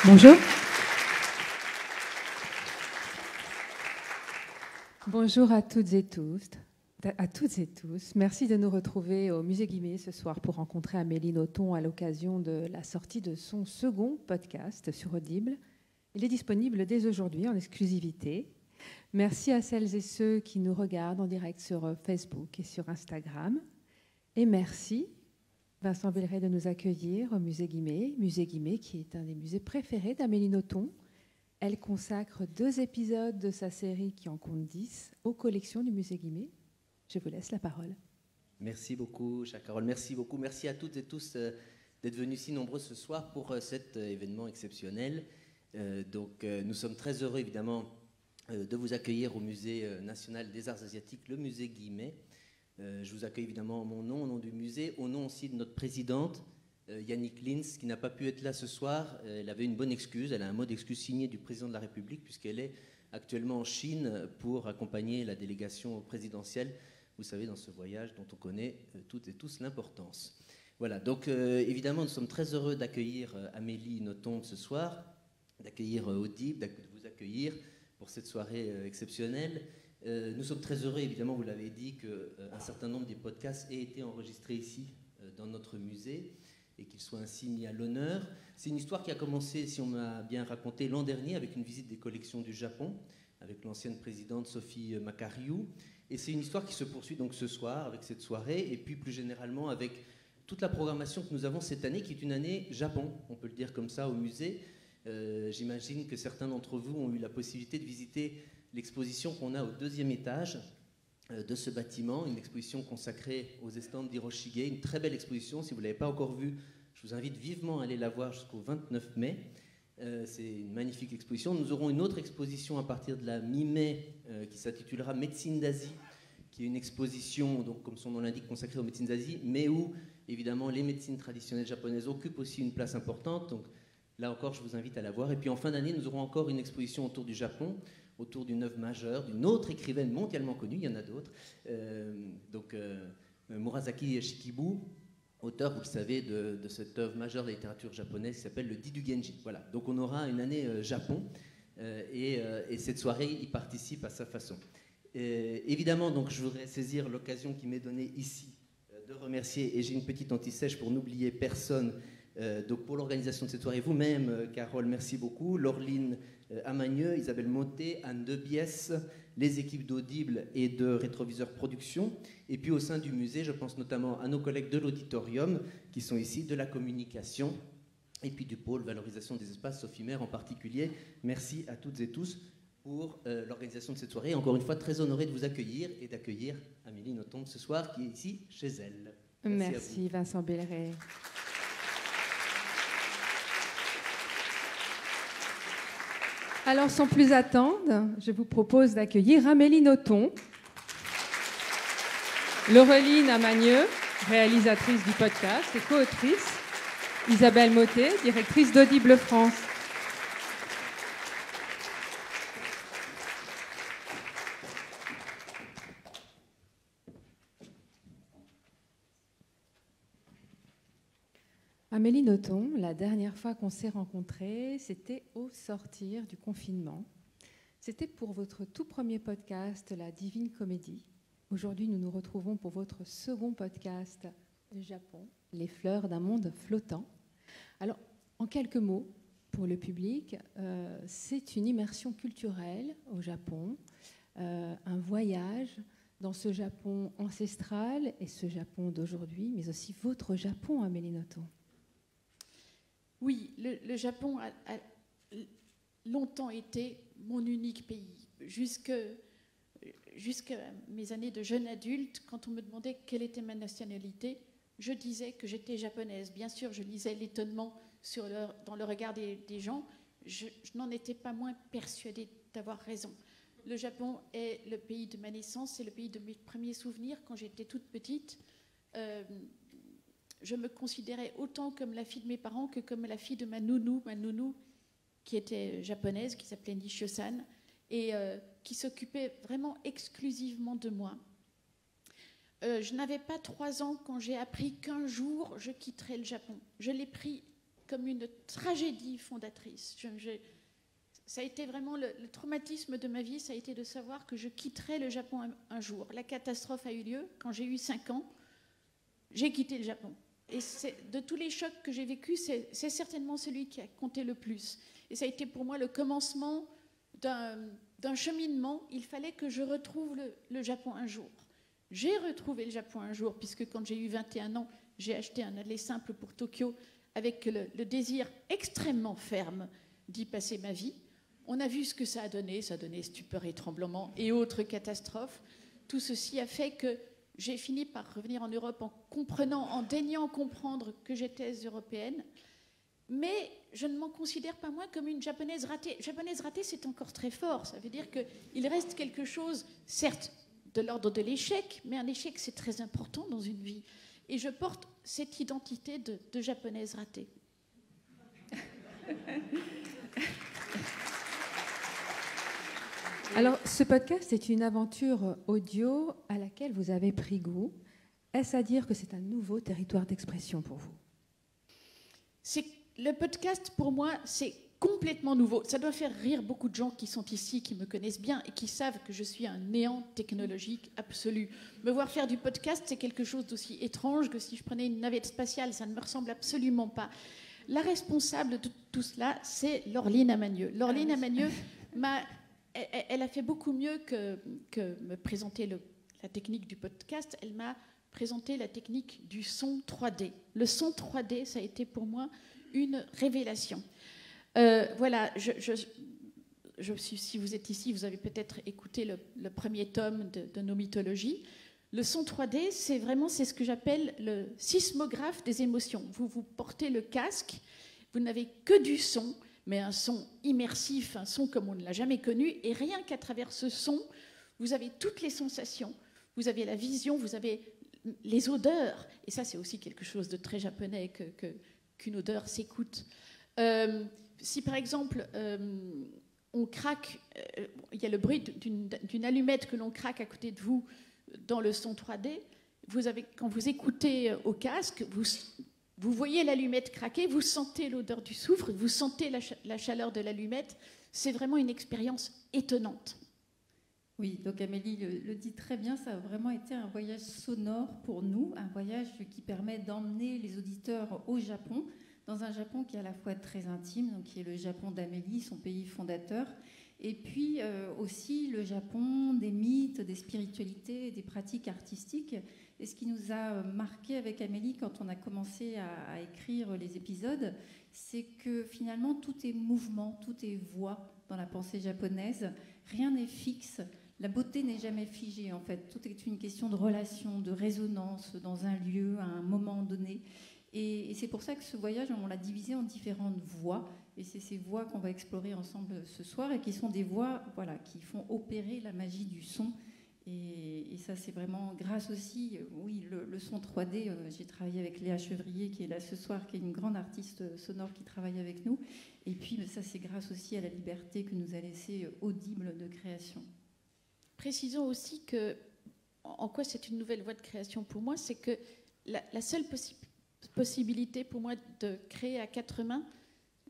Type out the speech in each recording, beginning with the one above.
Bonjour. Bonjour à toutes et tous. Merci de nous retrouver au Musée Guimet ce soir pour rencontrer Amélie Nothomb à l'occasion de la sortie de son second podcast sur Audible. Il est disponible dès aujourd'hui en exclusivité. Merci à celles et ceux qui nous regardent en direct sur Facebook et sur Instagram. Et merci Vincent Villeray de nous accueillir au Musée Guimet qui est un des musées préférés d'Amélie Nothomb. Elle consacre 2 épisodes de sa série qui en compte 10 aux collections du Musée Guimet. Je vous laisse la parole. Merci beaucoup, chère Carole. Merci beaucoup. Merci à toutes et tous d'être venus si nombreux ce soir pour cet événement exceptionnel. Nous sommes très heureux, évidemment, de vous accueillir au Musée national des arts asiatiques, le Musée Guimet. Je vous accueille évidemment en mon nom, au nom du musée, au nom aussi de notre présidente, Yannick Lins, qui n'a pas pu être là ce soir. Elle avait une bonne excuse, elle a un mot d'excuse signé du président de la République, puisqu'elle est actuellement en Chine pour accompagner la délégation présidentielle, vous savez, dans ce voyage dont on connaît toutes et tous l'importance. Voilà, donc évidemment, nous sommes très heureux d'accueillir Amélie Nothomb ce soir, d'accueillir Audible, de vous accueillir pour cette soirée exceptionnelle. Nous sommes très heureux, évidemment, vous l'avez dit, qu'un certain nombre des podcasts aient été enregistrés ici, dans notre musée, et qu'ils soient ainsi mis à l'honneur. C'est une histoire qui a commencé, si on m'a bien raconté, l'an dernier, avec une visite des collections du Japon, avec l'ancienne présidente Sophie Makariou. Et c'est une histoire qui se poursuit donc ce soir, avec cette soirée, et puis plus généralement avec toute la programmation que nous avons cette année, qui est une année Japon, on peut le dire comme ça, au musée. J'imagine que certains d'entre vous ont eu la possibilité de visiter l'exposition qu'on a au 2e étage de ce bâtiment, une exposition consacrée aux estampes d'Hiroshige, une très belle exposition. Si vous ne l'avez pas encore vue, je vous invite vivement à aller la voir jusqu'au 29 mai. C'est une magnifique exposition. Nous aurons une autre exposition à partir de la mi-mai qui s'intitulera Médecine d'Asie, qui est une exposition, donc, comme son nom l'indique, consacrée aux médecines d'Asie, mais où, évidemment, les médecines traditionnelles japonaises occupent aussi une place importante. Donc, là encore, je vous invite à la voir. Et puis, en fin d'année, nous aurons encore une exposition autour du Japon, autour d'une œuvre majeure, d'une autre écrivaine mondialement connue, il y en a d'autres, Murasaki Shikibu, auteur, vous le savez, de cette œuvre majeure de la littérature japonaise qui s'appelle le Didu Genji. Voilà, donc on aura une année Japon, et cette soirée y participe à sa façon. Évidemment, donc, je voudrais saisir l'occasion qui m'est donnée ici de remercier, et j'ai une petite anti-sèche pour n'oublier personne, donc pour l'organisation de cette soirée, vous-même, Carole, merci beaucoup, Laureline Amagneux, Isabelle Mottet, Anne Debiès, les équipes d'Audible et de Rétroviseur Productions, et puis au sein du musée, je pense notamment à nos collègues de l'auditorium qui sont ici, de la communication, et puis du pôle valorisation des espaces, Sophie Maire en particulier. Merci à toutes et tous pour l'organisation de cette soirée. Encore une fois, très honoré de vous accueillir et d'accueillir Amélie Nothomb ce soir, qui est ici chez elle. Merci Vincent Villeray. Alors, sans plus attendre, je vous propose d'accueillir Amélie Nothomb, Laureline Amagneux, réalisatrice du podcast et co-autrice, Isabelle Mottet, directrice d'Audible France. Amélie Nothomb, la dernière fois qu'on s'est rencontrés, c'était au sortir du confinement. C'était pour votre tout premier podcast, La Divine Comédie. Aujourd'hui, nous nous retrouvons pour votre second podcast, Le Japon, Les fleurs d'un monde flottant. Alors, en quelques mots, pour le public, c'est une immersion culturelle au Japon, un voyage dans ce Japon ancestral et ce Japon d'aujourd'hui, mais aussi votre Japon, Amélie Nothomb. Oui, le Japon a longtemps été mon unique pays. Jusqu'à mes années de jeune adulte, quand on me demandait quelle était ma nationalité, je disais que j'étais japonaise. Bien sûr, je lisais l'étonnement dans le regard des gens. Je n'en étais pas moins persuadée d'avoir raison. Le Japon est le pays de ma naissance, c'est le pays de mes premiers souvenirs. Quand j'étais toute petite, je me considérais autant comme la fille de mes parents que comme la fille de ma nounou qui était japonaise, qui s'appelait Nishio-san, et qui s'occupait vraiment exclusivement de moi. Je n'avais pas 3 ans quand j'ai appris qu'un jour je quitterais le Japon. Je l'ai pris comme une tragédie fondatrice. Ça a été vraiment le traumatisme de ma vie, ça a été de savoir que je quitterais le Japon un jour. La catastrophe a eu lieu quand j'ai eu 5 ans. J'ai quitté le Japon. Et de tous les chocs que j'ai vécus, c'est certainement celui qui a compté le plus. Et ça a été pour moi le commencement d'un cheminement. Il fallait que je retrouve le Japon un jour. J'ai retrouvé le Japon un jour, puisque quand j'ai eu 21 ans, j'ai acheté un aller simple pour Tokyo avec le désir extrêmement ferme d'y passer ma vie. On a vu ce que ça a donné stupeur et tremblement et autres catastrophes. Tout ceci a fait que j'ai fini par revenir en Europe en daignant comprendre que j'étais européenne. Mais je ne m'en considère pas moins comme une japonaise ratée. Japonaise ratée, c'est encore très fort. Ça veut dire qu'il reste quelque chose, certes, de l'ordre de l'échec, mais un échec, c'est très important dans une vie. Et je porte cette identité de japonaise ratée. Alors, ce podcast est une aventure audio à laquelle vous avez pris goût. Est-ce à dire que c'est un nouveau territoire d'expression pour vous ? Le podcast, pour moi, c'est complètement nouveau. Ça doit faire rire beaucoup de gens qui sont ici, qui me connaissent bien et qui savent que je suis un néant technologique absolu. Me voir faire du podcast, c'est quelque chose d'aussi étrange que si je prenais une navette spatiale. Ça ne me ressemble absolument pas. La responsable de tout cela, c'est Laureline Amagneux. Laureline Amagneux elle a fait beaucoup mieux que me présenter la technique du podcast. Elle m'a présenté la technique du son 3D. Le son 3D, ça a été pour moi une révélation. Voilà, si vous êtes ici, vous avez peut-être écouté le premier tome de nos mythologies. Le son 3D, c'est ce que j'appelle le sismographe des émotions. Vous portez le casque, vous n'avez que du son, mais un son immersif, un son comme on ne l'a jamais connu, et rien qu'à travers ce son, vous avez toutes les sensations, vous avez la vision, vous avez les odeurs, et ça c'est aussi quelque chose de très japonais qu'une odeur s'écoute. Si par exemple on craque, il y a le bruit d'une allumette que l'on craque à côté de vous dans le son 3D, quand vous écoutez au casque, vous voyez l'allumette craquer, vous sentez l'odeur du soufre, vous sentez la chaleur de l'allumette. C'est vraiment une expérience étonnante. Oui, donc Amélie le dit très bien, ça a vraiment été un voyage sonore pour nous, un voyage qui permet d'emmener les auditeurs au Japon, dans un Japon qui est à la fois très intime, donc qui est le Japon d'Amélie, son pays fondateur, et puis aussi le Japon des mythes, des spiritualités, des pratiques artistiques. Et ce qui nous a marqué avec Amélie quand on a commencé à écrire les épisodes, c'est que finalement tout est mouvement, tout est voix dans la pensée japonaise. Rien n'est fixe. La beauté n'est jamais figée en fait. Tout est une question de relation, de résonance dans un lieu, à un moment donné. Et c'est pour ça que ce voyage, on l'a divisé en différentes voies. Et c'est ces voies qu'on va explorer ensemble ce soir et qui sont des voies qui font opérer la magie du son. Et ça, c'est vraiment grâce aussi, oui, le son 3D. J'ai travaillé avec Léa Chevrier, qui est là ce soir, qui est une grande artiste sonore qui travaille avec nous. Et puis, ça, c'est grâce aussi à la liberté que nous a laissée Audible de création. Précisons aussi en quoi c'est une nouvelle voie de création pour moi, c'est que la seule possibilité pour moi de créer à 4 mains,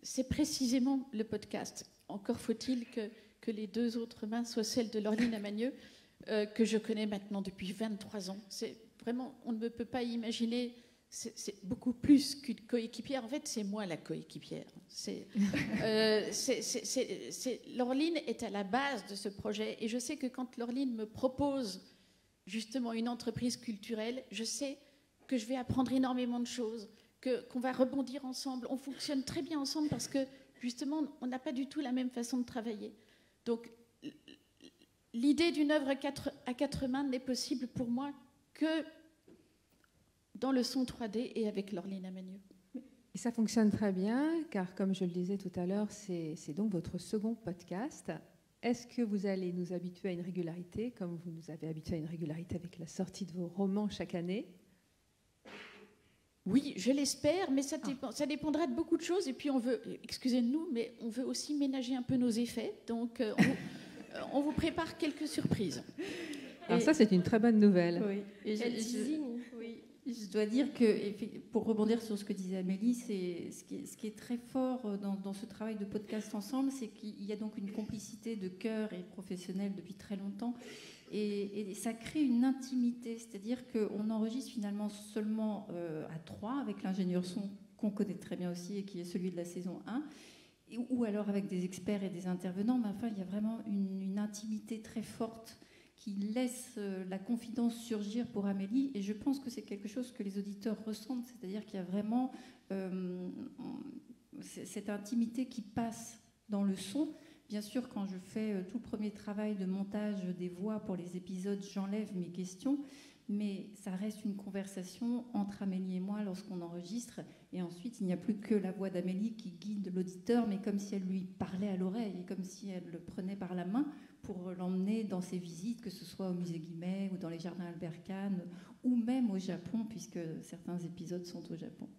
c'est précisément le podcast. Encore faut-il que les 2 autres mains soient celles de Laureline Amagneux, que je connais maintenant depuis 23 ans. C'est vraiment, on ne peut pas imaginer, c'est beaucoup plus qu'une coéquipière. En fait, c'est moi la coéquipière. Laureline est à la base de ce projet. Et je sais que quand Laureline me propose justement une entreprise culturelle, je sais que je vais apprendre énormément de choses, qu'on va rebondir ensemble. On fonctionne très bien ensemble parce que justement, on n'a pas du tout la même façon de travailler. Donc, l'idée d'une œuvre à 4 mains n'est possible pour moi que dans le son 3D et avec Laureline Amagneux. Et ça fonctionne très bien, car comme je le disais tout à l'heure, c'est donc votre second podcast. Est-ce que vous allez nous habituer à une régularité, comme vous nous avez habitués à une régularité avec la sortie de vos romans chaque année ? Oui, je l'espère, mais ça dépendra de beaucoup de choses. Et puis on veut, excusez-nous, mais on veut aussi ménager un peu nos effets. Donc on vous prépare quelques surprises. Alors ça, c'est une très bonne nouvelle. Oui. Et Je dois dire que, pour rebondir sur ce que disait Amélie, ce qui est très fort dans ce travail de podcast ensemble, c'est qu'il y a donc une complicité de cœur et professionnel depuis très longtemps. Et ça crée une intimité, c'est-à-dire qu'on enregistre finalement seulement à 3 avec l'ingénieur son qu'on connaît très bien aussi et qui est celui de la saison 1, ou alors avec des experts et des intervenants, mais enfin il y a vraiment une intimité très forte qui laisse la confidence surgir pour Amélie, et je pense que c'est quelque chose que les auditeurs ressentent, c'est-à-dire qu'il y a vraiment cette intimité qui passe dans le son. Bien sûr, quand je fais tout le premier travail de montage des voix pour les épisodes, j'enlève mes questions, mais ça reste une conversation entre Amélie et moi lorsqu'on enregistre, et ensuite il n'y a plus que la voix d'Amélie qui guide l'auditeur, mais comme si elle lui parlait à l'oreille, et comme si elle le prenait par la main pour l'emmener dans ses visites, que ce soit au musée Guimet ou dans les jardins Albert Kahn, ou même au Japon, puisque certains épisodes sont au Japon.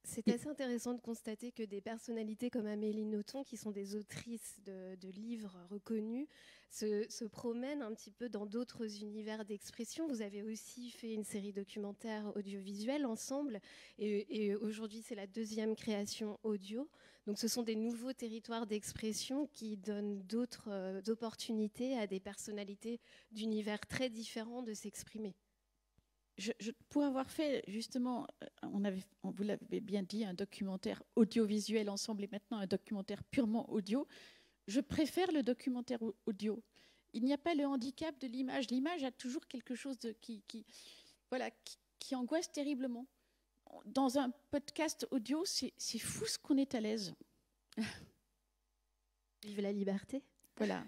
C'est assez intéressant de constater que des personnalités comme Amélie Nothomb, qui sont des autrices de livres reconnus, se promènent un petit peu dans d'autres univers d'expression. Vous avez aussi fait une série documentaire audiovisuelle ensemble, et aujourd'hui c'est la 2e création audio. Donc ce sont des nouveaux territoires d'expression qui donnent d'autres opportunités à des personnalités d'univers très différents de s'exprimer. Pour avoir fait, justement, vous l'avez bien dit, un documentaire audiovisuel ensemble et maintenant un documentaire purement audio, je préfère le documentaire audio. Il n'y a pas le handicap de l'image. L'image a toujours quelque chose qui angoisse terriblement. Dans un podcast audio, c'est fou ce qu'on est à l'aise. Vive la liberté. Voilà.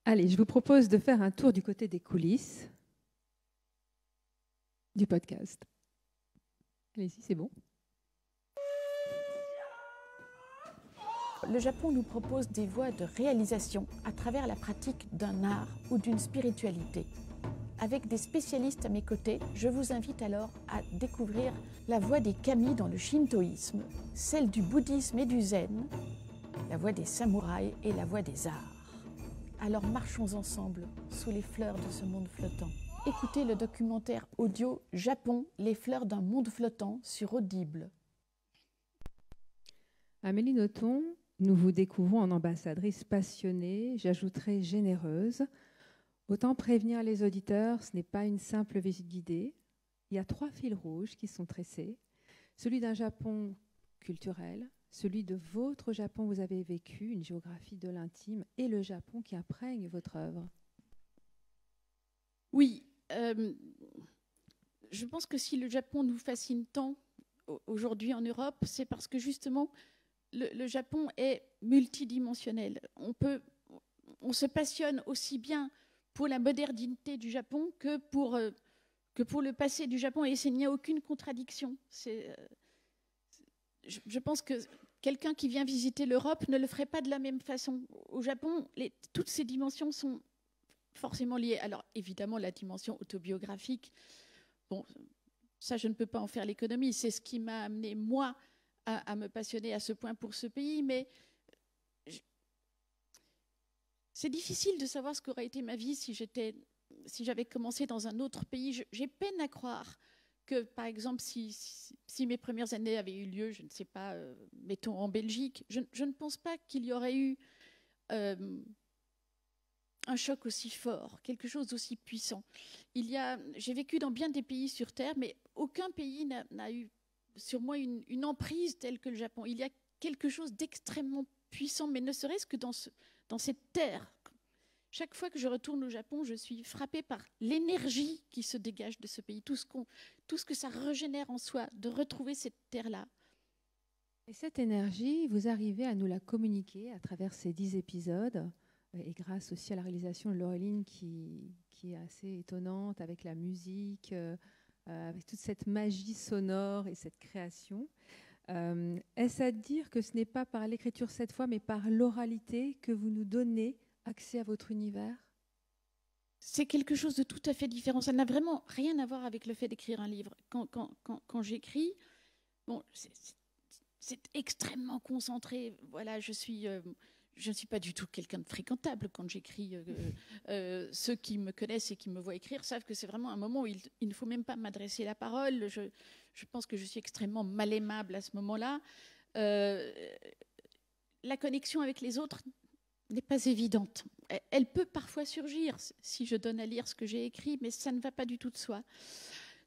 Allez, je vous propose de faire un tour du côté des coulisses du podcast. Allez-y, c'est bon. Le Japon nous propose des voies de réalisation à travers la pratique d'un art ou d'une spiritualité. Avec des spécialistes à mes côtés, je vous invite alors à découvrir la voie des kami dans le shintoïsme, celle du bouddhisme et du zen, la voie des samouraïs et la voie des arts. Alors marchons ensemble sous les fleurs de ce monde flottant. Écoutez le documentaire audio Japon, les fleurs d'un monde flottant sur Audible. Amélie Nothomb, nous vous découvrons en ambassadrice passionnée, j'ajouterai généreuse. Autant prévenir les auditeurs, ce n'est pas une simple visite guidée. Il y a 3 fils rouges qui sont tressés. Celui d'un Japon culturel, celui de votre Japon où vous avez vécu, une géographie de l'intime, et le Japon qui imprègne votre œuvre. Oui, je pense que si le Japon nous fascine tant aujourd'hui en Europe, c'est parce que justement le Japon est multidimensionnel. On se passionne aussi bien pour la modernité du Japon que pour le passé du Japon, et il n'y a aucune contradiction. Je pense que quelqu'un qui vient visiter l'Europe ne le ferait pas de la même façon. Au Japon, toutes ces dimensions sont forcément liées. Alors évidemment, la dimension autobiographique, bon, ça je ne peux pas en faire l'économie. C'est ce qui m'a amené, moi, à me passionner à ce point pour ce pays, mais c'est difficile de savoir ce qu'aurait été ma vie si j'avais commencé dans un autre pays. J'ai peine à croire que, par exemple, si mes premières années avaient eu lieu, je ne sais pas, mettons en Belgique, je ne pense pas qu'il y aurait eu un choc aussi fort, quelque chose d'aussi puissant. J'ai vécu dans bien des pays sur Terre, mais aucun pays n'a eu sur moi une emprise telle que le Japon. Il y a quelque chose d'extrêmement puissant, mais ne serait-ce que dans cette terre. Chaque fois que je retourne au Japon, je suis frappée par l'énergie qui se dégage de ce pays, tout ce que ça régénère en soi, de retrouver cette terre-là. Et cette énergie, vous arrivez à nous la communiquer à travers ces 10 épisodes, et grâce aussi à la réalisation de Laureline qui est assez étonnante avec la musique, avec toute cette magie sonore et cette création. Est-ce à dire que ce n'est pas par l'écriture cette fois, mais par l'oralité que vous nous donnez accès à votre univers? C'est quelque chose de tout à fait différent. Ça n'a vraiment rien à voir avec le fait d'écrire un livre. Quand j'écris, bon, c'est extrêmement concentré. Voilà, je suis je ne suis pas du tout quelqu'un de fréquentable quand j'écris. Ceux qui me connaissent et qui me voient écrire savent que c'est vraiment un moment où il ne faut même pas m'adresser la parole. Je pense que je suis extrêmement mal aimable à ce moment-là. La connexion avec les autres n'est pas évidente. Elle peut parfois surgir si je donne à lire ce que j'ai écrit, mais ça ne va pas du tout de soi.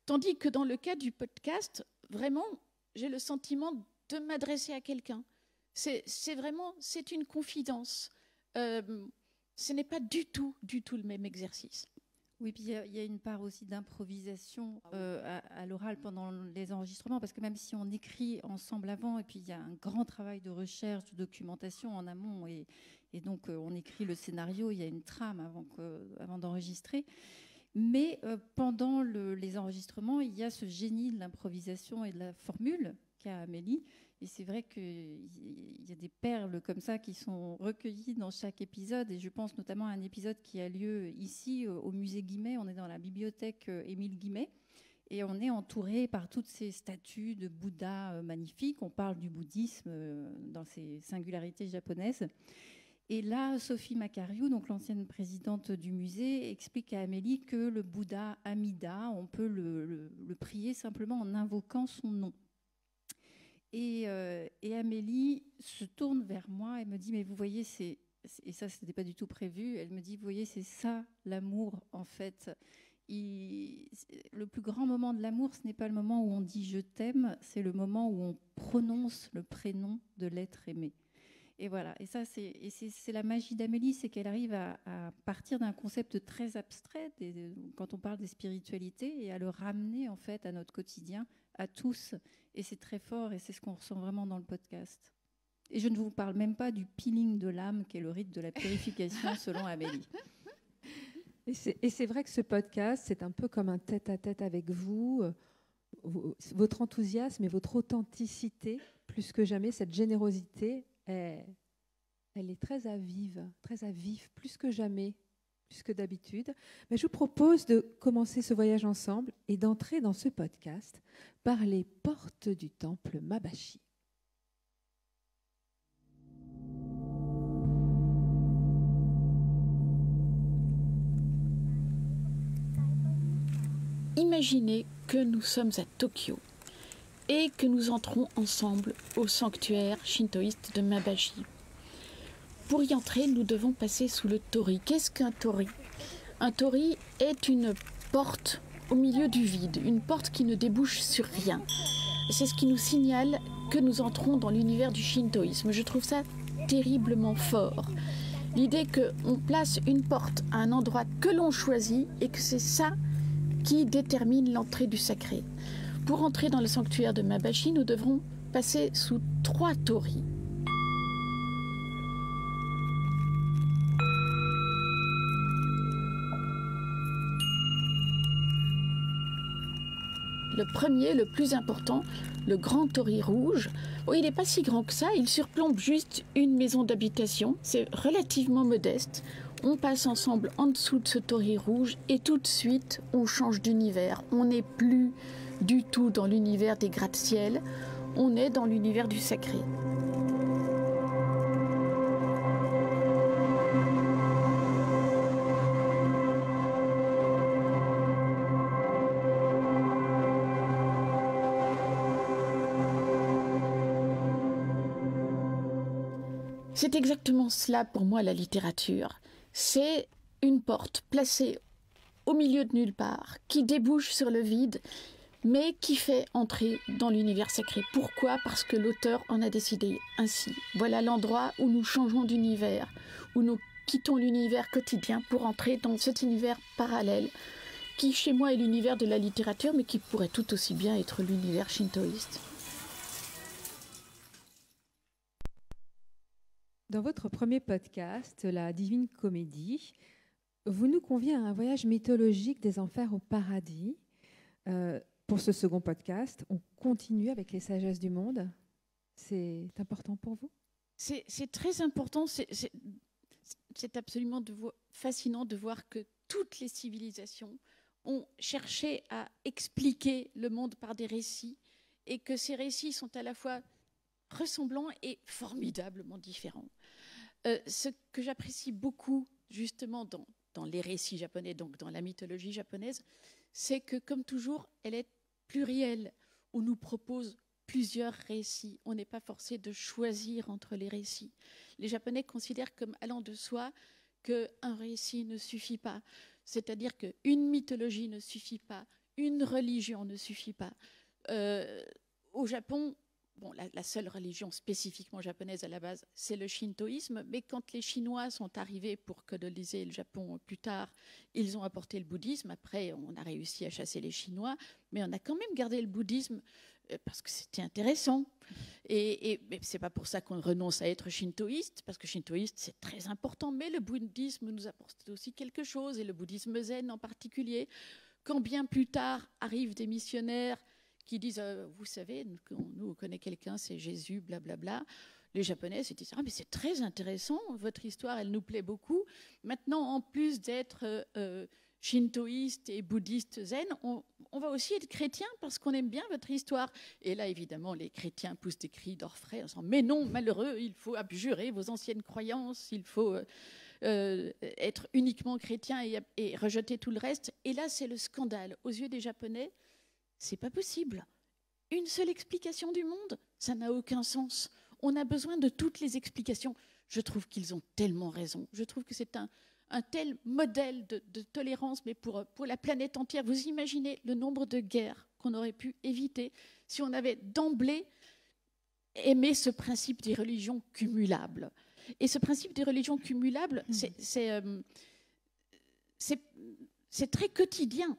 Tandis que dans le cas du podcast, vraiment, j'ai le sentiment de m'adresser à quelqu'un. C'est une confidence. Ce n'est pas du tout le même exercice. Oui, puis il y a une part aussi d'improvisation à l'oral pendant les enregistrements, parce que même si on écrit ensemble avant, et puis il y a un grand travail de recherche, de documentation en amont, et donc on écrit le scénario, il y a une trame avant d'enregistrer. Mais pendant les enregistrements, il y a ce génie de l'improvisation et de la formule qu'a Amélie. Et c'est vrai qu'il y a des perles comme ça qui sont recueillies dans chaque épisode. Et je pense notamment à un épisode qui a lieu ici, au musée Guimet. On est dans la bibliothèque Émile Guimet. Et on est entouré par toutes ces statues de Bouddha magnifiques. On parle du bouddhisme dans ses singularités japonaises. Et là, Sophie Macariou, donc l'ancienne présidente du musée, explique à Amélie que le Bouddha Amida, on peut le prier simplement en invoquant son nom. Et Amélie se tourne vers moi et me dit, mais vous voyez, et ça, ce n'était pas du tout prévu, elle me dit, vous voyez, c'est ça l'amour, en fait. Le plus grand moment de l'amour, ce n'est pas le moment où on dit « je t'aime », c'est le moment où on prononce le prénom de l'être aimé. Et voilà, et ça, c'est la magie d'Amélie, c'est qu'elle arrive à partir d'un concept très abstrait, quand on parle des spiritualités, et à le ramener en fait à notre quotidien, à tous. Et c'est très fort, et c'est ce qu'on ressent vraiment dans le podcast. Et je ne vous parle même pas du peeling de l'âme, qui est le rite de la purification selon Amélie. Et c'est vrai que ce podcast, c'est un peu comme un tête-à-tête avec vous. Votre enthousiasme et votre authenticité, plus que jamais, cette générosité, elle est très à vif, plus que jamais, plus que d'habitude. Mais je vous propose de commencer ce voyage ensemble et d'entrer dans ce podcast par les portes du temple Mabashi. Imaginez que nous sommes à Tokyo et que nous entrons ensemble au sanctuaire shintoïste de Mabashi. Pour y entrer, nous devons passer sous le torii. Qu'est-ce qu'un torii ? Un torii est une porte au milieu du vide, une porte qui ne débouche sur rien. C'est ce qui nous signale que nous entrons dans l'univers du shintoïsme. Je trouve ça terriblement fort. L'idée qu'on place une porte à un endroit que l'on choisit et que c'est ça qui détermine l'entrée du sacré. Pour entrer dans le sanctuaire de Mabashi, nous devrons passer sous 3 torii. Le premier, le plus important, le grand torii rouge. Oh, il n'est pas si grand que ça, il surplombe juste une maison d'habitation. C'est relativement modeste. On passe ensemble en dessous de ce torii rouge et tout de suite, on change d'univers. On n'est plus du tout dans l'univers des gratte-ciel, on est dans l'univers du sacré. C'est exactement cela pour moi la littérature. C'est une porte placée au milieu de nulle part, qui débouche sur le vide, mais qui fait entrer dans l'univers sacré. Pourquoi ? Parce que l'auteur en a décidé ainsi. Voilà l'endroit où nous changeons d'univers, où nous quittons l'univers quotidien pour entrer dans cet univers parallèle, qui chez moi est l'univers de la littérature, mais qui pourrait tout aussi bien être l'univers shintoïste. Dans votre premier podcast, La Divine Comédie, vous nous conviez à un voyage mythologique des enfers au paradis. Pour ce second podcast, on continue avec les sagesses du monde. C'est important pour vous ? C'est très important. C'est absolument fascinant de voir que toutes les civilisations ont cherché à expliquer le monde par des récits et que ces récits sont à la fois ressemblants et formidablement différents. Ce que j'apprécie beaucoup, justement, dans les récits japonais, donc dans la mythologie japonaise, c'est que, comme toujours, elle est plurielle. On nous propose plusieurs récits. On n'est pas forcé de choisir entre les récits. Les Japonais considèrent comme allant de soi qu'un récit ne suffit pas. C'est-à-dire qu'une mythologie ne suffit pas, une religion ne suffit pas. Au Japon, bon, la seule religion spécifiquement japonaise à la base, c'est le shintoïsme, mais quand les Chinois sont arrivés pour coloniser le Japon plus tard, ils ont apporté le bouddhisme. Après, on a réussi à chasser les Chinois, mais on a quand même gardé le bouddhisme parce que c'était intéressant. Et ce n'est pas pour ça qu'on renonce à être shintoïste, parce que shintoïste, c'est très important, mais le bouddhisme nous apporte aussi quelque chose, et le bouddhisme zen en particulier. Quand bien plus tard arrivent des missionnaires qui disent vous savez, nous on connaît quelqu'un, c'est Jésus, blablabla. Les Japonais se disent mais c'est très intéressant, votre histoire, elle nous plaît beaucoup. Maintenant, en plus d'être shintoïste et bouddhiste zen, on va aussi être chrétien parce qu'on aime bien votre histoire. Et là, évidemment, les chrétiens poussent des cris d'orfraie en disant mais non, malheureux, il faut abjurer vos anciennes croyances, il faut être uniquement chrétien et rejeter tout le reste. Et là, c'est le scandale. Aux yeux des Japonais, c'est pas possible. Une seule explication du monde, ça n'a aucun sens. On a besoin de toutes les explications. Je trouve qu'ils ont tellement raison. Je trouve que c'est un tel modèle de tolérance, mais pour la planète entière. Vous imaginez le nombre de guerres qu'on aurait pu éviter si on avait d'emblée aimé ce principe des religions cumulables. Et ce principe des religions cumulables, c'est très quotidien.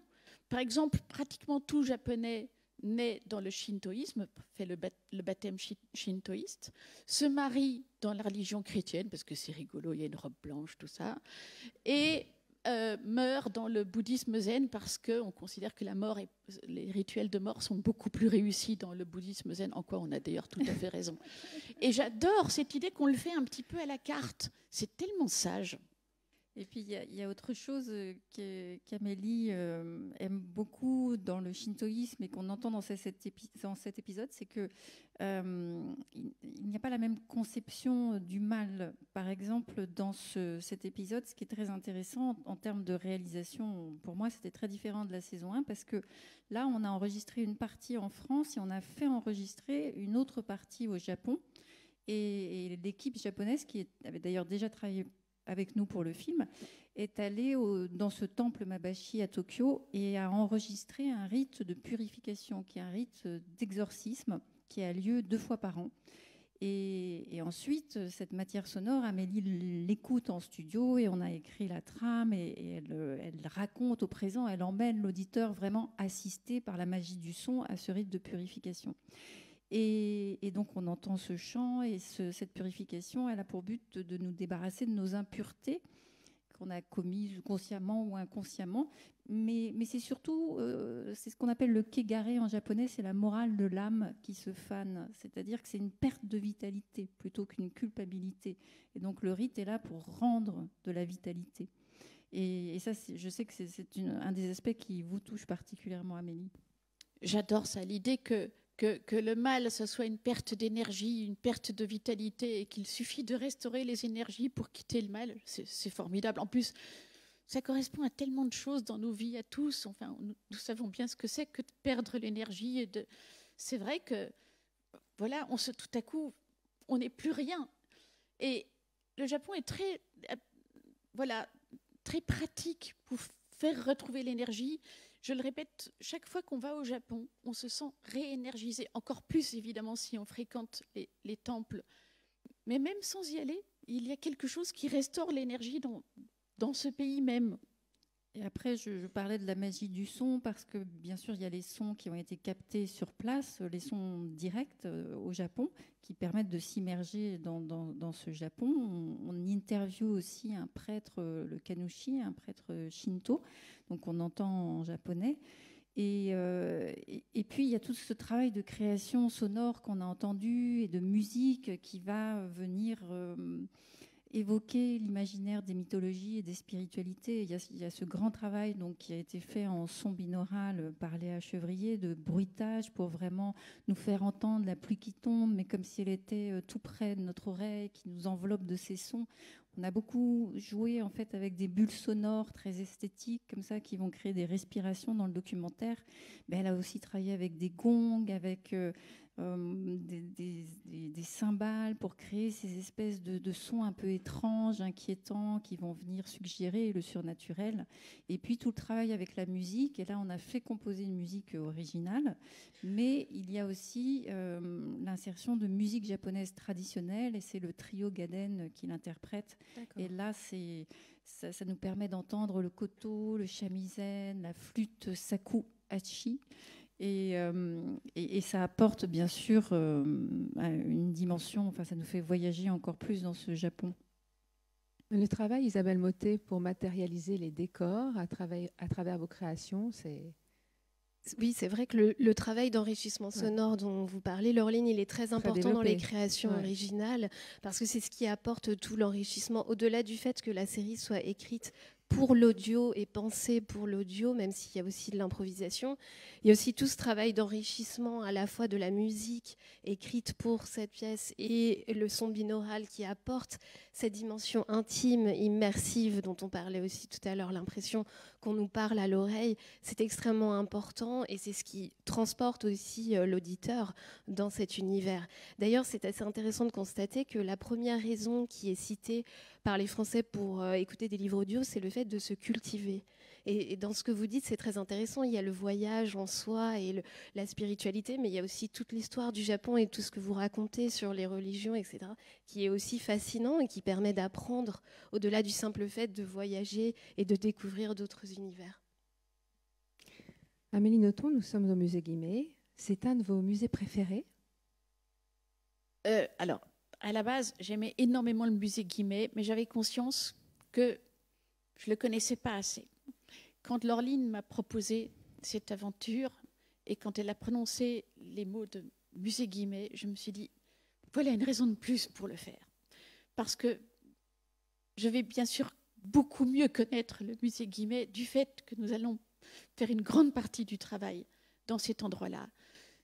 Par exemple, pratiquement tout Japonais né dans le shintoïsme, fait le baptême shintoïste, se marie dans la religion chrétienne, parce que c'est rigolo, il y a une robe blanche, tout ça, et meurt dans le bouddhisme zen, parce qu'on considère que la mort les rituels de mort sont beaucoup plus réussis dans le bouddhisme zen, en quoi on a d'ailleurs tout à fait raison. Et j'adore cette idée qu'on le fait un petit peu à la carte. C'est tellement sage. Et puis, il y a autre chose qu'Amélie aime beaucoup dans le shintoïsme et qu'on entend dans cet épisode, c'est qu'il n'y a pas la même conception du mal. Par exemple, dans cet épisode, ce qui est très intéressant en termes de réalisation, pour moi, c'était très différent de la saison 1, parce que là, on a enregistré une partie en France et on a fait enregistrer une autre partie au Japon. Et l'équipe japonaise, qui avait d'ailleurs déjà travaillé avec nous pour le film, est allée dans ce temple Mabashi à Tokyo et a enregistré un rite de purification, qui est un rite d'exorcisme qui a lieu 2 fois par an. Et ensuite, cette matière sonore, Amélie l'écoute en studio et on a écrit la trame et elle raconte au présent, elle emmène l'auditeur vraiment assisté par la magie du son à ce rite de purification. Et donc on entend ce chant et cette purification, elle a pour but de nous débarrasser de nos impuretés qu'on a commises consciemment ou inconsciemment. Mais c'est surtout, c'est ce qu'on appelle le kegare en japonais, c'est la morale de l'âme qui se fane. C'est-à-dire que c'est une perte de vitalité plutôt qu'une culpabilité. Et donc le rite est là pour rendre de la vitalité. Et ça, je sais que c'est un des aspects qui vous touche particulièrement, Amélie. J'adore ça, l'idée que le mal, ce soit une perte d'énergie, une perte de vitalité, et qu'il suffit de restaurer les énergies pour quitter le mal, c'est formidable. En plus, ça correspond à tellement de choses dans nos vies à tous. Enfin, nous savons bien ce que c'est que de perdre l'énergie. C'est vrai que, voilà, tout à coup, on n'est plus rien. Et le Japon est très pratique pour faire retrouver l'énergie. Je le répète, chaque fois qu'on va au Japon, on se sent réénergisé. Encore plus, évidemment, si on fréquente les temples. Mais même sans y aller, il y a quelque chose qui restaure l'énergie dans ce pays même. Et après, je parlais de la magie du son, parce que, bien sûr, il y a les sons qui ont été captés sur place, les sons directs au Japon, qui permettent de s'immerger dans ce Japon. On interviewe aussi un prêtre, le Kanushi, un prêtre shinto, donc on entend en japonais. Et puis, il y a tout ce travail de création sonore qu'on a entendu et de musique qui va venir évoquer l'imaginaire des mythologies et des spiritualités. Il y a ce grand travail donc, qui a été fait en son binaural par Léa Chevrier, de bruitage pour vraiment nous faire entendre la pluie qui tombe, mais comme si elle était tout près de notre oreille, qui nous enveloppe de ses sons. On a beaucoup joué en fait avec des bulles sonores très esthétiques comme ça qui vont créer des respirations dans le documentaire. Mais elle a aussi travaillé avec des gongs, avec des cymbales pour créer ces espèces de sons un peu étranges, inquiétants, qui vont venir suggérer le surnaturel. Et puis tout le travail avec la musique. Et là, on a fait composer une musique originale, mais il y a aussi l'insertion de musique japonaise traditionnelle, et c'est le trio Gaden qui l'interprète. D'accord. Et là, ça nous permet d'entendre le koto, le shamisen, la flûte shakuhachi. Et ça apporte bien sûr une dimension, enfin ça nous fait voyager encore plus dans ce Japon. Le travail, Isabelle Mottet, pour matérialiser les décors à travers vos créations, c'est... Oui, c'est vrai que le travail d'enrichissement sonore dont vous parlez, Laureline, il est très important dans les créations originales, parce que c'est ce qui apporte tout l'enrichissement, au-delà du fait que la série soit écrite pour l'audio et pensée pour l'audio, même s'il y a aussi de l'improvisation. Il y a aussi tout ce travail d'enrichissement à la fois de la musique écrite pour cette pièce et le son binaural qui apporte cette dimension intime, immersive dont on parlait aussi tout à l'heure, l'impression qu'on nous parle à l'oreille. C'est extrêmement important et c'est ce qui transporte aussi l'auditeur dans cet univers. D'ailleurs, c'est assez intéressant de constater que la première raison qui est citée par les Français pour écouter des livres audio, c'est le fait de se cultiver. Et dans ce que vous dites, c'est très intéressant. Il y a le voyage en soi et la spiritualité, mais il y a aussi toute l'histoire du Japon et tout ce que vous racontez sur les religions, etc., qui est aussi fascinant et qui permet d'apprendre au-delà du simple fait de voyager et de découvrir d'autres univers. Amélie Nothomb, nous sommes au musée Guimet. C'est un de vos musées préférés ? Alors, à la base, j'aimais énormément le musée Guimet, mais j'avais conscience que je ne le connaissais pas assez. Quand Laureline m'a proposé cette aventure et quand elle a prononcé les mots de musée Guimet, je me suis dit, voilà une raison de plus pour le faire. Parce que je vais bien sûr beaucoup mieux connaître le musée Guimet du fait que nous allons faire une grande partie du travail dans cet endroit-là.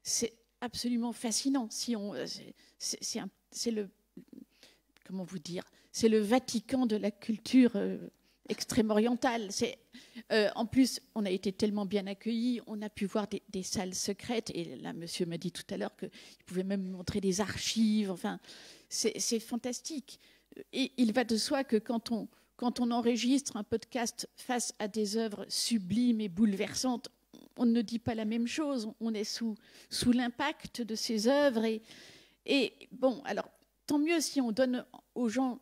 C'est absolument fascinant. C'est le, comment vous dire, c'est le Vatican de la culture extrême-orientale. En plus, on a été tellement bien accueillis, on a pu voir des salles secrètes. Et là, monsieur m'a dit tout à l'heure qu'il pouvait même montrer des archives. Enfin, c'est fantastique. Et il va de soi que quand on enregistre un podcast face à des œuvres sublimes et bouleversantes, on ne dit pas la même chose. On est sous l'impact de ces œuvres. Et bon, alors, tant mieux si on donne aux gens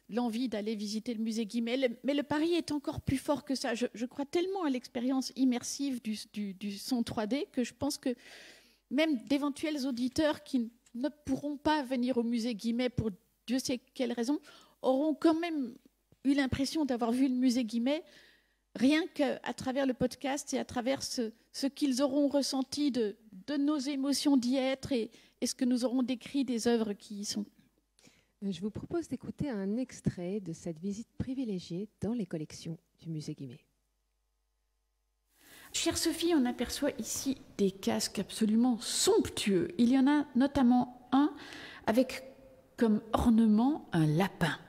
l'envie d'aller visiter le musée Guimet. Mais le pari est encore plus fort que ça. Je crois tellement à l'expérience immersive du son 3D que je pense que même d'éventuels auditeurs qui ne pourront pas venir au musée Guimet pour Dieu sait quelle raison, auront quand même eu l'impression d'avoir vu le musée Guimet rien qu'à travers le podcast et à travers ce qu'ils auront ressenti de nos émotions d'y être et ce que nous aurons décrit des œuvres qui y sont. Je vous propose d'écouter un extrait de cette visite privilégiée dans les collections du musée Guimet. Chère Sophie, on aperçoit ici des casques absolument somptueux. Il y en a notamment un avec comme ornement un lapin.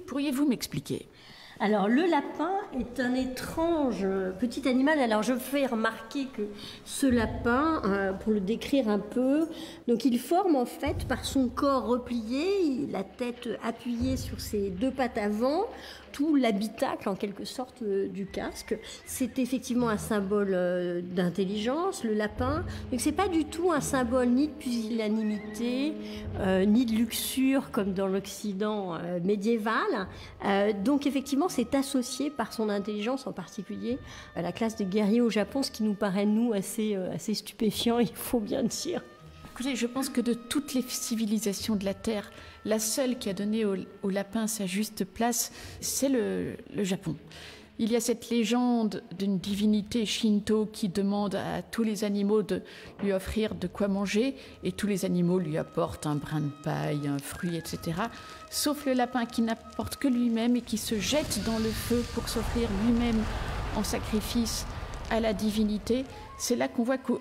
Pourriez-vous m'expliquer ? Alors, le lapin est un étrange petit animal. Alors, je fais remarquer que ce lapin, pour le décrire un peu, donc il forme en fait par son corps replié, la tête appuyée sur ses deux pattes avant, tout l'habitacle en quelque sorte du casque. C'est effectivement un symbole d'intelligence, le lapin. Donc, c'est pas du tout un symbole ni de pusillanimité, ni de luxure comme dans l'Occident médiéval. Donc, effectivement, c'est associé par son intelligence en particulier à la classe des guerriers au Japon, ce qui nous paraît, nous, assez stupéfiant, il faut bien dire. Écoutez, je pense que de toutes les civilisations de la Terre, la seule qui a donné au lapin sa juste place, c'est le Japon. Il y a cette légende d'une divinité shinto qui demande à tous les animaux de lui offrir de quoi manger, et tous les animaux lui apportent un brin de paille, un fruit, etc. Sauf le lapin qui n'apporte que lui-même et qui se jette dans le feu pour s'offrir lui-même en sacrifice à la divinité. C'est là qu'on voit que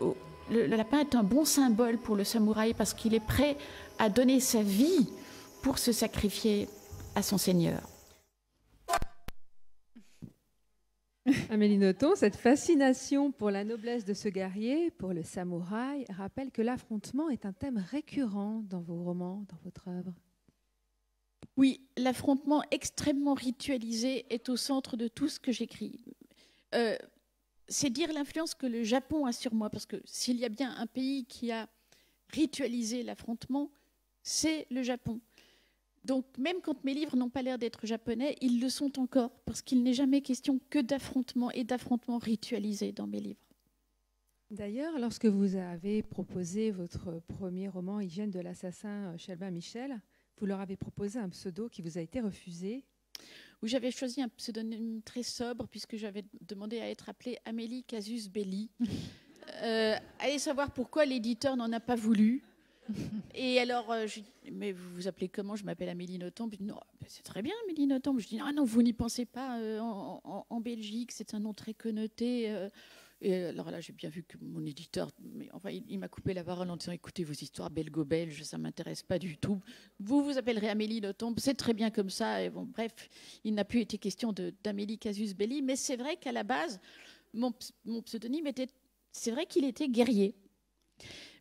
le lapin est un bon symbole pour le samouraï parce qu'il est prêt à donner sa vie pour se sacrifier à son seigneur. Amélie Nothomb, cette fascination pour la noblesse de ce guerrier, pour le samouraï, rappelle que l'affrontement est un thème récurrent dans vos romans, dans votre œuvre. Oui, l'affrontement extrêmement ritualisé est au centre de tout ce que j'écris. C'est dire l'influence que le Japon a sur moi, parce que s'il y a bien un pays qui a ritualisé l'affrontement, c'est le Japon. Donc même quand mes livres n'ont pas l'air d'être japonais, ils le sont encore, parce qu'il n'est jamais question que d'affrontement et d'affrontement ritualisé dans mes livres. D'ailleurs, lorsque vous avez proposé votre premier roman, Hygiène de l'assassin, chez Albin Michel, vous leur avez proposé un pseudo qui vous a été refusé. Où j'avais choisi un pseudonyme très sobre, puisque j'avais demandé à être appelée Amélie Casus Belli. Allez savoir pourquoi l'éditeur n'en a pas voulu. Et alors, mais vous vous appelez comment? Je m'appelle Amélie Nothomb. Je dis, non, c'est très bien Amélie Nothomb. Je dis, ah non, vous n'y pensez pas, en Belgique, c'est un nom très connoté. Et alors là, j'ai bien vu que mon éditeur, enfin, il m'a coupé la parole en disant, écoutez, vos histoires belgo-belges, ça ne m'intéresse pas du tout. Vous vous appellerez Amélie Nothomb, c'est très bien comme ça. Et bon, bref, il n'a plus été question d'Amélie Casus Belli. Mais c'est vrai qu'à la base, mon pseudonyme était, c'est vrai qu'il était guerrier.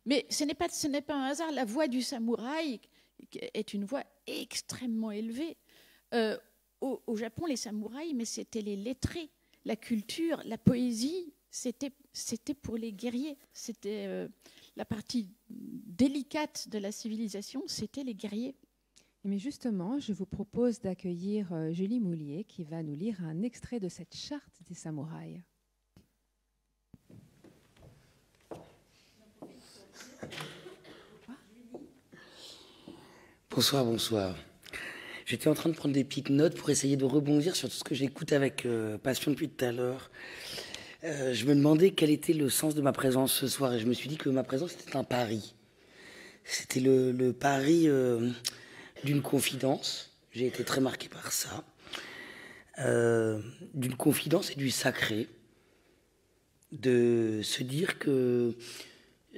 Mais ce n'est pas un hasard. La voix du samouraï est une voix extrêmement élevée. Au Japon, les samouraïs, mais c'était les lettrés. La culture, la poésie, c'était pour les guerriers. C'était la partie délicate de la civilisation, c'était les guerriers. Mais justement, je vous propose d'accueillir Julie Moulier qui va nous lire un extrait de cette charte des samouraïs. Bonsoir, bonsoir. J'étais en train de prendre des petites notes pour essayer de rebondir sur tout ce que j'écoute avec passion depuis tout à l'heure. Je me demandais quel était le sens de ma présence ce soir et je me suis dit que ma présence était un pari. C'était le pari d'une confidence. J'ai été très marqué par ça. D'une confidence et du sacré. De se dire que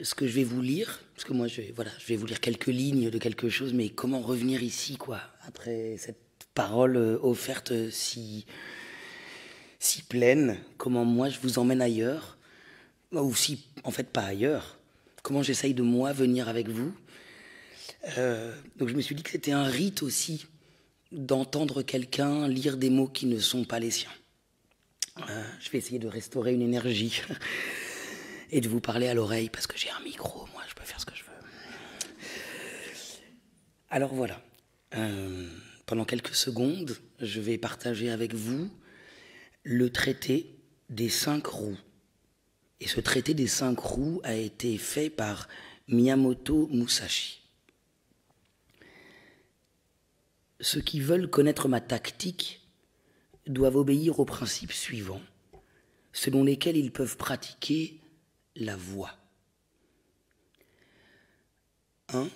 ce que je vais vous lire, parce que moi je vais vous lire quelques lignes de quelque chose, mais comment revenir ici, quoi, après cette parole offerte si pleine, comment moi je vous emmène ailleurs, ou si en fait pas ailleurs, comment j'essaye de moi venir avec vous. Donc je me suis dit que c'était un rite aussi d'entendre quelqu'un lire des mots qui ne sont pas les siens. Je vais essayer de restaurer une énergie et de vous parler à l'oreille parce que j'ai un micro, moi je peux faire ce que je veux. Alors voilà, pendant quelques secondes, je vais partager avec vous le traité des 5 roues. Et ce traité des 5 roues a été fait par Miyamoto Musashi. Ceux qui veulent connaître ma tactique doivent obéir aux principes suivants, selon lesquels ils peuvent pratiquer la voix. 1.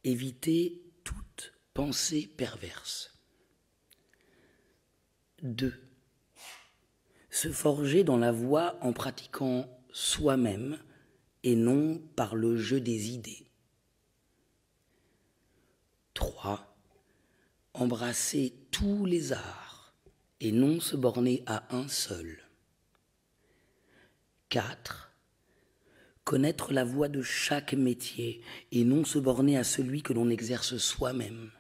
Éviter toute pensée perverse. 2. Se forger dans la voix en pratiquant soi-même et non par le jeu des idées. 3. Embrasser tous les arts et non se borner à un seul. 4. Connaître la voie de chaque métier et non se borner à celui que l'on exerce soi-même.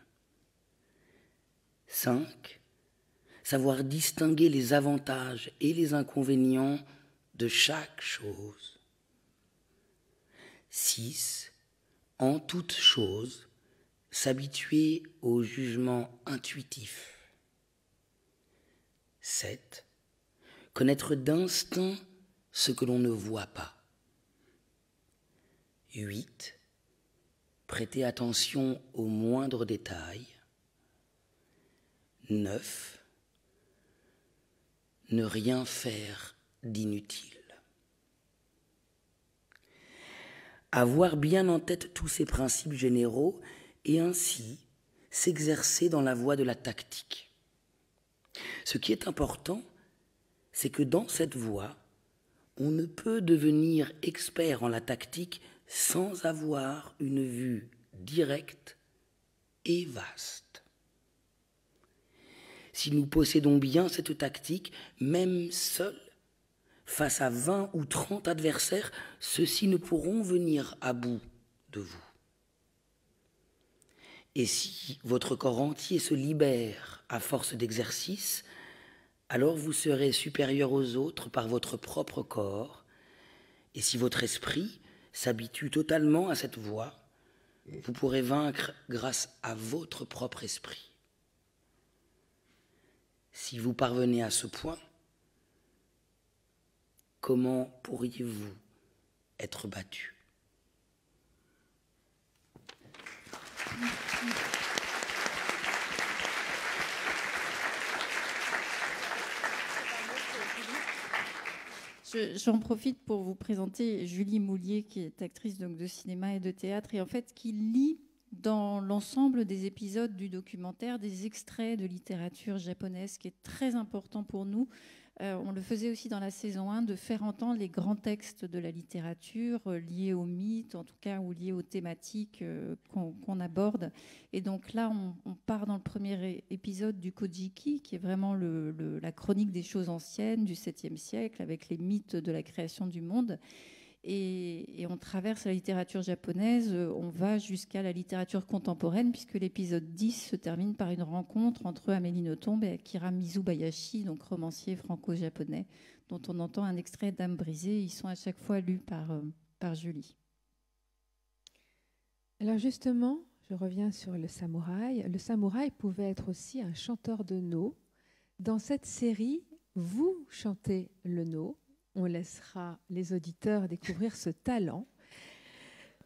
5. Savoir distinguer les avantages et les inconvénients de chaque chose. 6. En toute chose, s'habituer au jugement intuitif. 7. Connaître d'instinct ce que l'on ne voit pas. 8. Prêter attention aux moindres détails. 9. ne rien faire d'inutile. Avoir bien en tête tous ces principes généraux et ainsi s'exercer dans la voie de la tactique. Ce qui est important, c'est que dans cette voie, on ne peut devenir expert en la tactique sans avoir une vue directe et vaste. Si nous possédons bien cette tactique, même seuls, face à 20 ou 30 adversaires, ceux-ci ne pourront venir à bout de vous. Et si votre corps entier se libère à force d'exercice, alors vous serez supérieur aux autres par votre propre corps. Et si votre esprit s'habitue totalement à cette voie, vous pourrez vaincre grâce à votre propre esprit. Si vous parvenez à ce point, comment pourriez-vous être battu ? J'en profite pour vous présenter Julie Moulier, qui est actrice donc de cinéma et de théâtre, et en fait qui lit dans l'ensemble des épisodes du documentaire des extraits de littérature japonaise, qui est très important pour nous. On le faisait aussi dans la saison 1, de faire entendre les grands textes de la littérature liés aux mythes, en tout cas, ou liés aux thématiques qu'on aborde. Et donc là, on part dans le premier épisode du Kojiki, qui est vraiment la chronique des choses anciennes du 7e siècle, avec les mythes de la création du monde. Et on traverse la littérature japonaise, on va jusqu'à la littérature contemporaine, puisque l'épisode 10 se termine par une rencontre entre Amélie Nothomb et Akira Mizubayashi, donc romancier franco-japonais, dont on entend un extrait d'Âme brisée. Ils sont à chaque fois lus par Julie. Alors justement, je reviens sur le samouraï. Le samouraï pouvait être aussi un chanteur de no. Dans cette série, vous chantez le no. On laissera les auditeurs découvrir ce talent.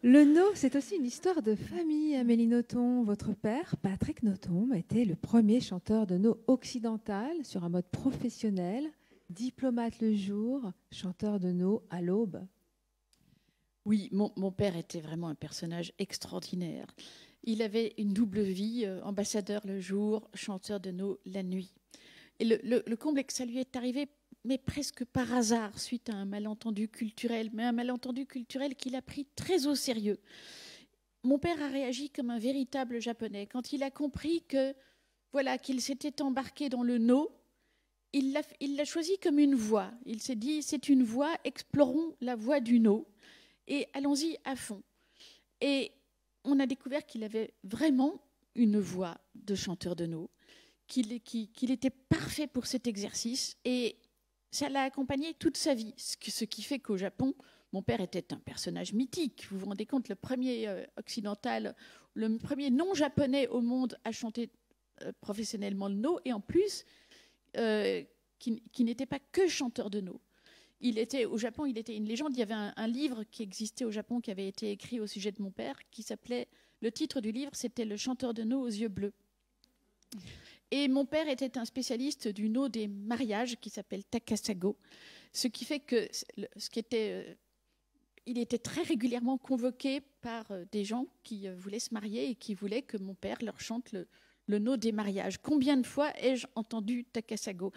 Le no, c'est aussi une histoire de famille. Amélie Nothomb, votre père, Patrick Nothomb, était le premier chanteur de no occidental sur un mode professionnel, diplomate le jour, chanteur de no à l'aube. Oui, mon père était vraiment un personnage extraordinaire. Il avait une double vie, ambassadeur le jour, chanteur de no la nuit. Et le comble est que ça lui est arrivé, mais presque par hasard, suite à un malentendu culturel, mais un malentendu culturel qu'il a pris très au sérieux. Mon père a réagi comme un véritable Japonais. Quand il a compris qu'il s'était embarqué dans le no, il l'a choisi comme une voie. Il s'est dit, c'est une voie, explorons la voie du no, et allons-y à fond. Et on a découvert qu'il avait vraiment une voix de chanteur de no, qu'il était parfait pour cet exercice, et ça l'a accompagné toute sa vie. Ce qui fait qu'au Japon, mon père était un personnage mythique. Vous vous rendez compte, le premier occidental, le premier non-japonais au monde à chanter professionnellement le no, et en plus, qui n'était pas que chanteur de no. Au Japon, il était une légende. Il y avait un livre qui existait au Japon, qui avait été écrit au sujet de mon père, qui s'appelait... Le titre du livre, c'était « Le chanteur de no aux yeux bleus ». Et mon père était un spécialiste du no des mariages qui s'appelle Takasago, ce qui fait que il était très régulièrement convoqué par des gens qui voulaient se marier et qui voulaient que mon père leur chante le no des mariages. Combien de fois ai-je entendu Takasago ?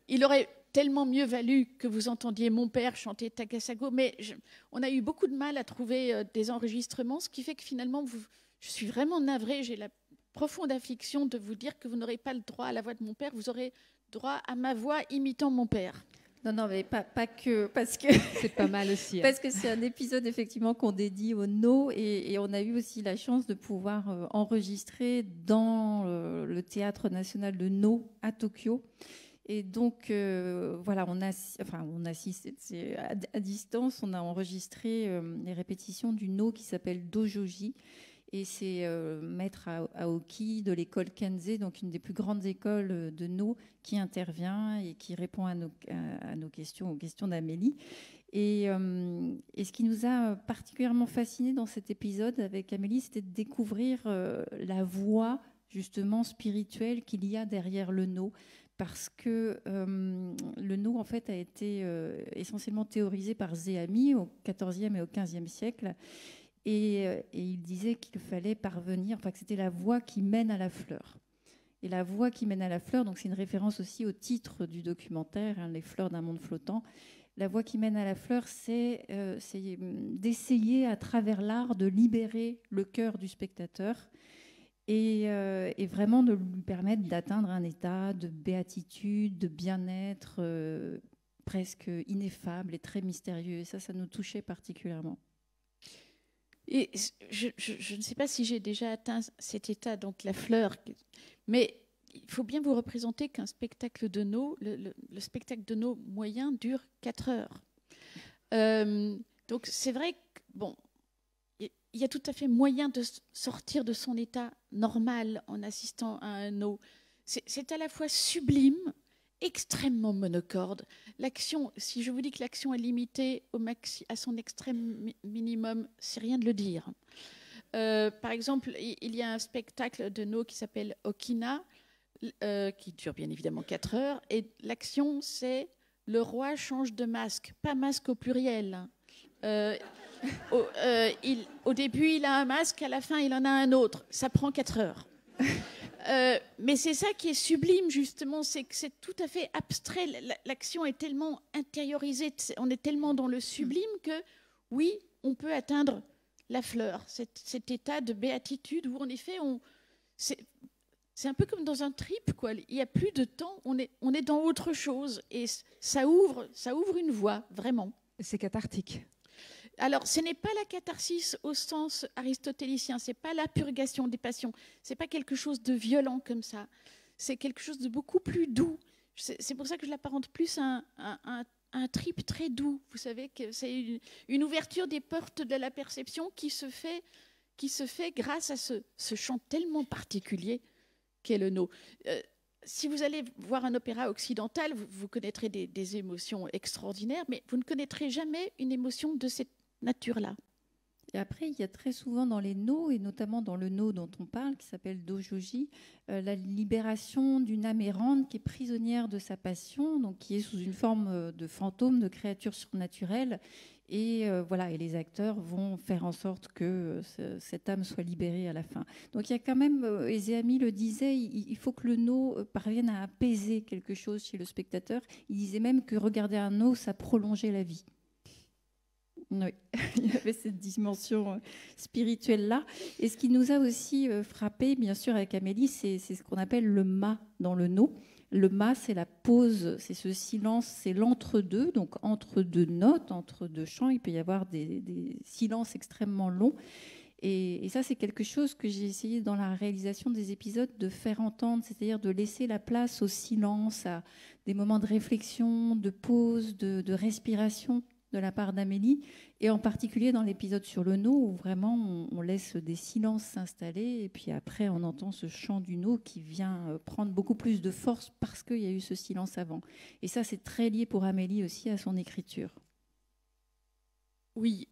Il aurait tellement mieux valu que vous entendiez mon père chanter Takasago, mais on a eu beaucoup de mal à trouver des enregistrements, ce qui fait que finalement, je suis vraiment navrée, j'ai la profonde affliction de vous dire que vous n'aurez pas le droit à la voix de mon père, vous aurez droit à ma voix imitant mon père. Non, mais pas que, parce que c'est pas mal aussi. Parce que c'est un épisode effectivement qu'on dédie au no, et on a eu aussi la chance de pouvoir enregistrer dans le Théâtre national de No à Tokyo. Et donc voilà, on assiste, c'est à distance, on a enregistré les répétitions du no qui s'appelle Dojoji. Et c'est maître Aoki de l'école Kensei, donc une des plus grandes écoles de no, qui intervient et qui répond à nos questions, aux questions d'Amélie. Et ce qui nous a particulièrement fasciné dans cet épisode avec Amélie, c'était de découvrir la voix justement spirituelle qu'il y a derrière le no, parce que le no, en fait, a été essentiellement théorisé par Zéami au XIVe et au XVe siècle. Et il disait qu'il fallait parvenir, enfin que c'était la voie qui mène à la fleur. Et la voie qui mène à la fleur, donc c'est une référence aussi au titre du documentaire, hein, Les fleurs d'un monde flottant. La voie qui mène à la fleur, c'est d'essayer à travers l'art de libérer le cœur du spectateur et vraiment de lui permettre d'atteindre un état de béatitude, de bien-être presque ineffable et très mystérieux. Et ça nous touchait particulièrement. Et je ne sais pas si j'ai déjà atteint cet état, donc la fleur, mais il faut bien vous représenter qu'un spectacle de no, le spectacle de no moyen dure 4 heures. Donc c'est vrai que, bon, il y a tout à fait moyen de sortir de son état normal en assistant à un no. C'est à la fois sublime, extrêmement monocorde. L'action, si je vous dis que l'action est limitée à son extrême minimum, c'est rien de le dire. Par exemple, il y a un spectacle de no qui s'appelle Okina, qui dure bien évidemment 4 heures, et l'action, c'est le roi change de masque, pas masque au pluriel. Au début, il a un masque, à la fin, il en a un autre. Ça prend 4 heures. Mais c'est ça qui est sublime, justement, c'est que c'est tout à fait abstrait. L'action est tellement intériorisée, on est tellement dans le sublime que, oui, on peut atteindre la fleur, cet état de béatitude où, en effet, c'est un peu comme dans un trip, quoi. Il n'y a plus de temps, on est dans autre chose. Et ça ouvre une voie, vraiment. C'est cathartique. Alors, ce n'est pas la catharsis au sens aristotélicien, ce n'est pas la purgation des passions, ce n'est pas quelque chose de violent comme ça, c'est quelque chose de beaucoup plus doux. C'est pour ça que je l'apparente plus à un trip très doux. Vous savez que c'est une ouverture des portes de la perception qui se fait grâce à ce chant tellement particulier qu'est le no. Si vous allez voir un opéra occidental, vous connaîtrez des émotions extraordinaires, mais vous ne connaîtrez jamais une émotion de cette nature-là. Et après, il y a très souvent dans les no, et notamment dans le no dont on parle, qui s'appelle Dojoji, la libération d'une âme errante qui est prisonnière de sa passion, donc qui est sous une forme de fantôme, de créature surnaturelle. Et voilà, et les acteurs vont faire en sorte que cette âme soit libérée à la fin. Donc il y a quand même, et Zéami le disait, il faut que le no parvienne à apaiser quelque chose chez le spectateur. Il disait même que regarder un no, ça prolongeait la vie. Oui, il y avait cette dimension spirituelle-là. Et ce qui nous a aussi frappé, bien sûr, avec Amélie, c'est ce qu'on appelle le ma dans le no. Le ma, c'est la pause, c'est ce silence, c'est l'entre-deux. Donc, entre deux notes, entre deux chants, il peut y avoir des silences extrêmement longs. Et ça, c'est quelque chose que j'ai essayé dans la réalisation des épisodes de faire entendre, c'est-à-dire de laisser la place au silence, à des moments de réflexion, de pause, de respiration de la part d'Amélie, et en particulier dans l'épisode sur le no, où vraiment on laisse des silences s'installer, et puis après on entend ce chant du no qui vient prendre beaucoup plus de force parce qu'il y a eu ce silence avant. Et ça, c'est très lié pour Amélie aussi à son écriture. Oui,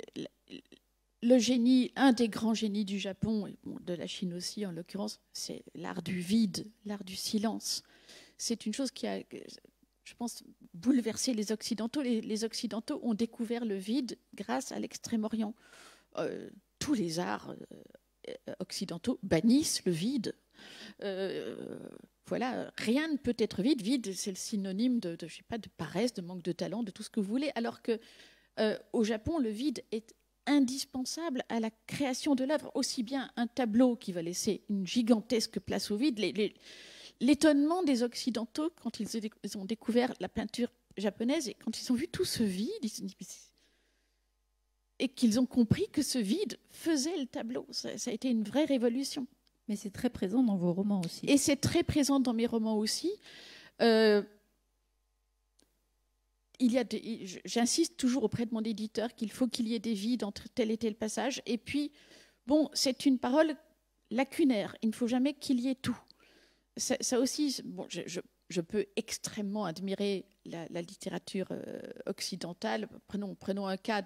le génie, un des grands génies du Japon, et de la Chine aussi en l'occurrence, c'est l'art du vide, l'art du silence. C'est une chose qui a, je pense, bouleversé les Occidentaux. Les Occidentaux ont découvert le vide grâce à l'Extrême-Orient. Tous les arts occidentaux bannissent le vide. Voilà, rien ne peut être vide. Vide, c'est le synonyme de je sais pas, de paresse, de manque de talent, de tout ce que vous voulez. Alors que au Japon, le vide est indispensable à la création de l'œuvre. Aussi bien un tableau qui va laisser une gigantesque place au vide. L'étonnement des Occidentaux quand ils ont découvert la peinture japonaise et quand ils ont vu tout ce vide, et qu'ils ont compris que ce vide faisait le tableau. Ça a été une vraie révolution. Mais c'est très présent dans vos romans aussi. Et c'est très présent dans mes romans aussi. J'insiste toujours auprès de mon éditeur qu'il faut qu'il y ait des vides entre tel et tel passage. Et puis, bon, c'est une parole lacunaire. Il ne faut jamais qu'il y ait tout. Ça aussi, bon, je peux extrêmement admirer la littérature occidentale. Prenons un cas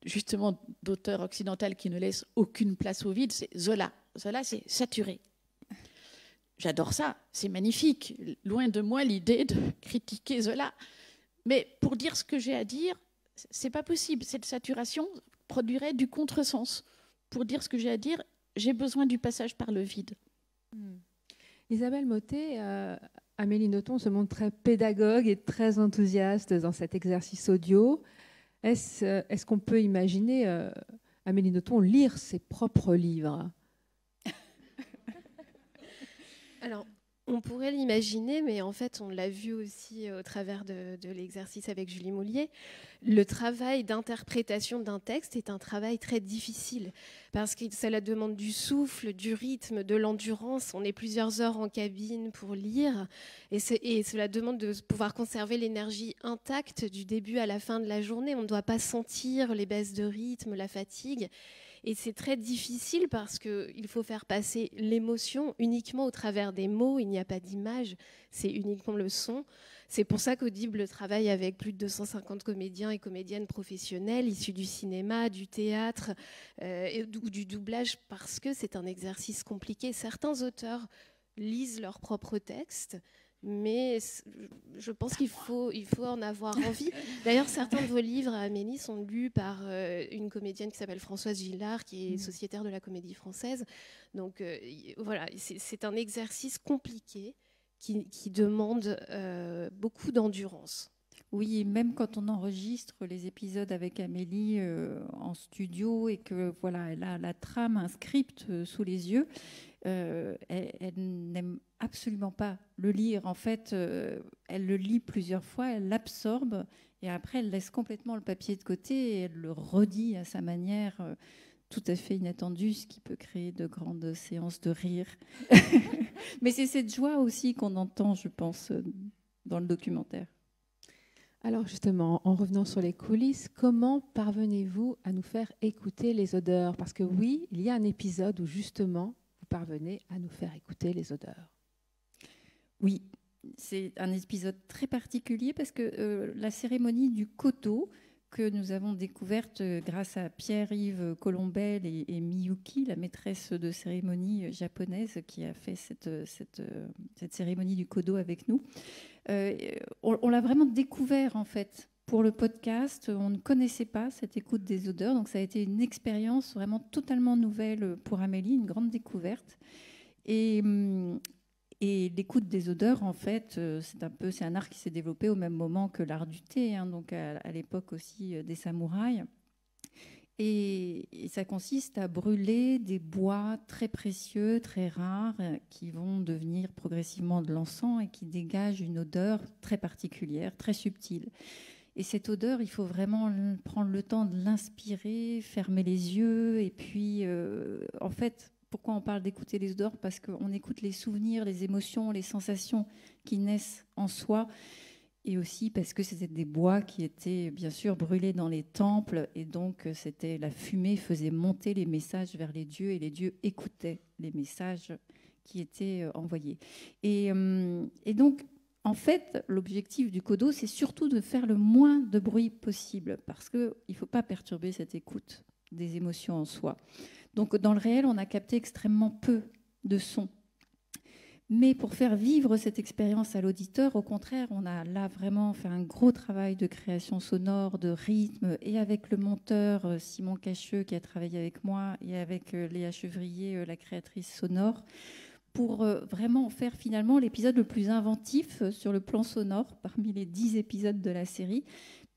justement d'auteur occidental qui ne laisse aucune place au vide, c'est Zola. Zola, c'est saturé. j'adore ça, c'est magnifique. Loin de moi l'idée de critiquer Zola. Mais pour dire ce que j'ai à dire, c'est pas possible. Cette saturation produirait du contresens. Pour dire ce que j'ai à dire, j'ai besoin du passage par le vide. Isabelle Mottet, Amélie Nothomb se montre très pédagogue et très enthousiaste dans cet exercice audio. Est-ce qu'on peut imaginer Amélie Nothomb lire ses propres livres? Alors, on pourrait l'imaginer, mais en fait, on l'a vu aussi au travers de l'exercice avec Julie Moulier. Le travail d'interprétation d'un texte est un travail très difficile parce que cela demande du souffle, du rythme, de l'endurance. On est plusieurs heures en cabine pour lire et cela demande de pouvoir conserver l'énergie intacte du début à la fin de la journée. On ne doit pas sentir les baisses de rythme, la fatigue. Et c'est très difficile parce qu'il faut faire passer l'émotion uniquement au travers des mots. Il n'y a pas d'image, c'est uniquement le son. C'est pour ça qu'Audible travaille avec plus de 250 comédiens et comédiennes professionnels issus du cinéma, du théâtre ou du doublage, parce que c'est un exercice compliqué. Certains auteurs lisent leurs propres textes, mais je pense qu'il faut en avoir envie. D'ailleurs, certains de vos livres, Amélie, sont lus par une comédienne qui s'appelle Françoise Gillard, qui est sociétaire de la Comédie Française. Donc voilà, c'est un exercice compliqué qui demande beaucoup d'endurance. Oui, même quand on enregistre les épisodes avec Amélie en studio et que voilà, elle a la trame, un script sous les yeux, elle n'aime absolument pas le lire. En fait, elle le lit plusieurs fois, elle l'absorbe et après elle laisse complètement le papier de côté et elle le redit à sa manière tout à fait inattendue, ce qui peut créer de grandes séances de rire. Mais c'est cette joie aussi qu'on entend, je pense, dans le documentaire. Alors justement, en revenant sur les coulisses, comment parvenez-vous à nous faire écouter les odeurs? Parce que oui, il y a un épisode où justement, vous parvenez à nous faire écouter les odeurs. Oui, c'est un épisode très particulier parce que la cérémonie du koto que nous avons découverte grâce à Pierre-Yves Colombel et Miyuki, la maîtresse de cérémonie japonaise qui a fait cette cérémonie du kodo avec nous, on l'a vraiment découvert en fait pour le podcast. On ne connaissait pas cette écoute des odeurs, donc ça a été une expérience vraiment totalement nouvelle pour Amélie, une grande découverte. Et l'écoute des odeurs, en fait, c'est un art qui s'est développé au même moment que l'art du thé, hein, donc à l'époque aussi des samouraïs. Et ça consiste à brûler des bois très précieux, très rares, qui vont devenir progressivement de l'encens et qui dégagent une odeur très particulière, très subtile. Et cette odeur, il faut vraiment prendre le temps de l'inspirer, fermer les yeux, et puis, en fait, pourquoi on parle d'écouter les odeurs? Parce qu'on écoute les souvenirs, les émotions, les sensations qui naissent en soi. Et aussi parce que c'était des bois qui étaient bien sûr brûlés dans les temples. Et donc, la fumée faisait monter les messages vers les dieux. Et les dieux écoutaient les messages qui étaient envoyés. Et donc, en fait, l'objectif du kodo, c'est surtout de faire le moins de bruit possible. Parce qu'il ne faut pas perturber cette écoute des émotions en soi. Donc, dans le réel, on a capté extrêmement peu de sons. Mais pour faire vivre cette expérience à l'auditeur, au contraire, on a là vraiment fait un gros travail de création sonore, de rythme, et avec le monteur Simon Cacheux qui a travaillé avec moi, et avec Léa Chevrier, la créatrice sonore, pour vraiment faire finalement l'épisode le plus inventif sur le plan sonore parmi les 10 épisodes de la série.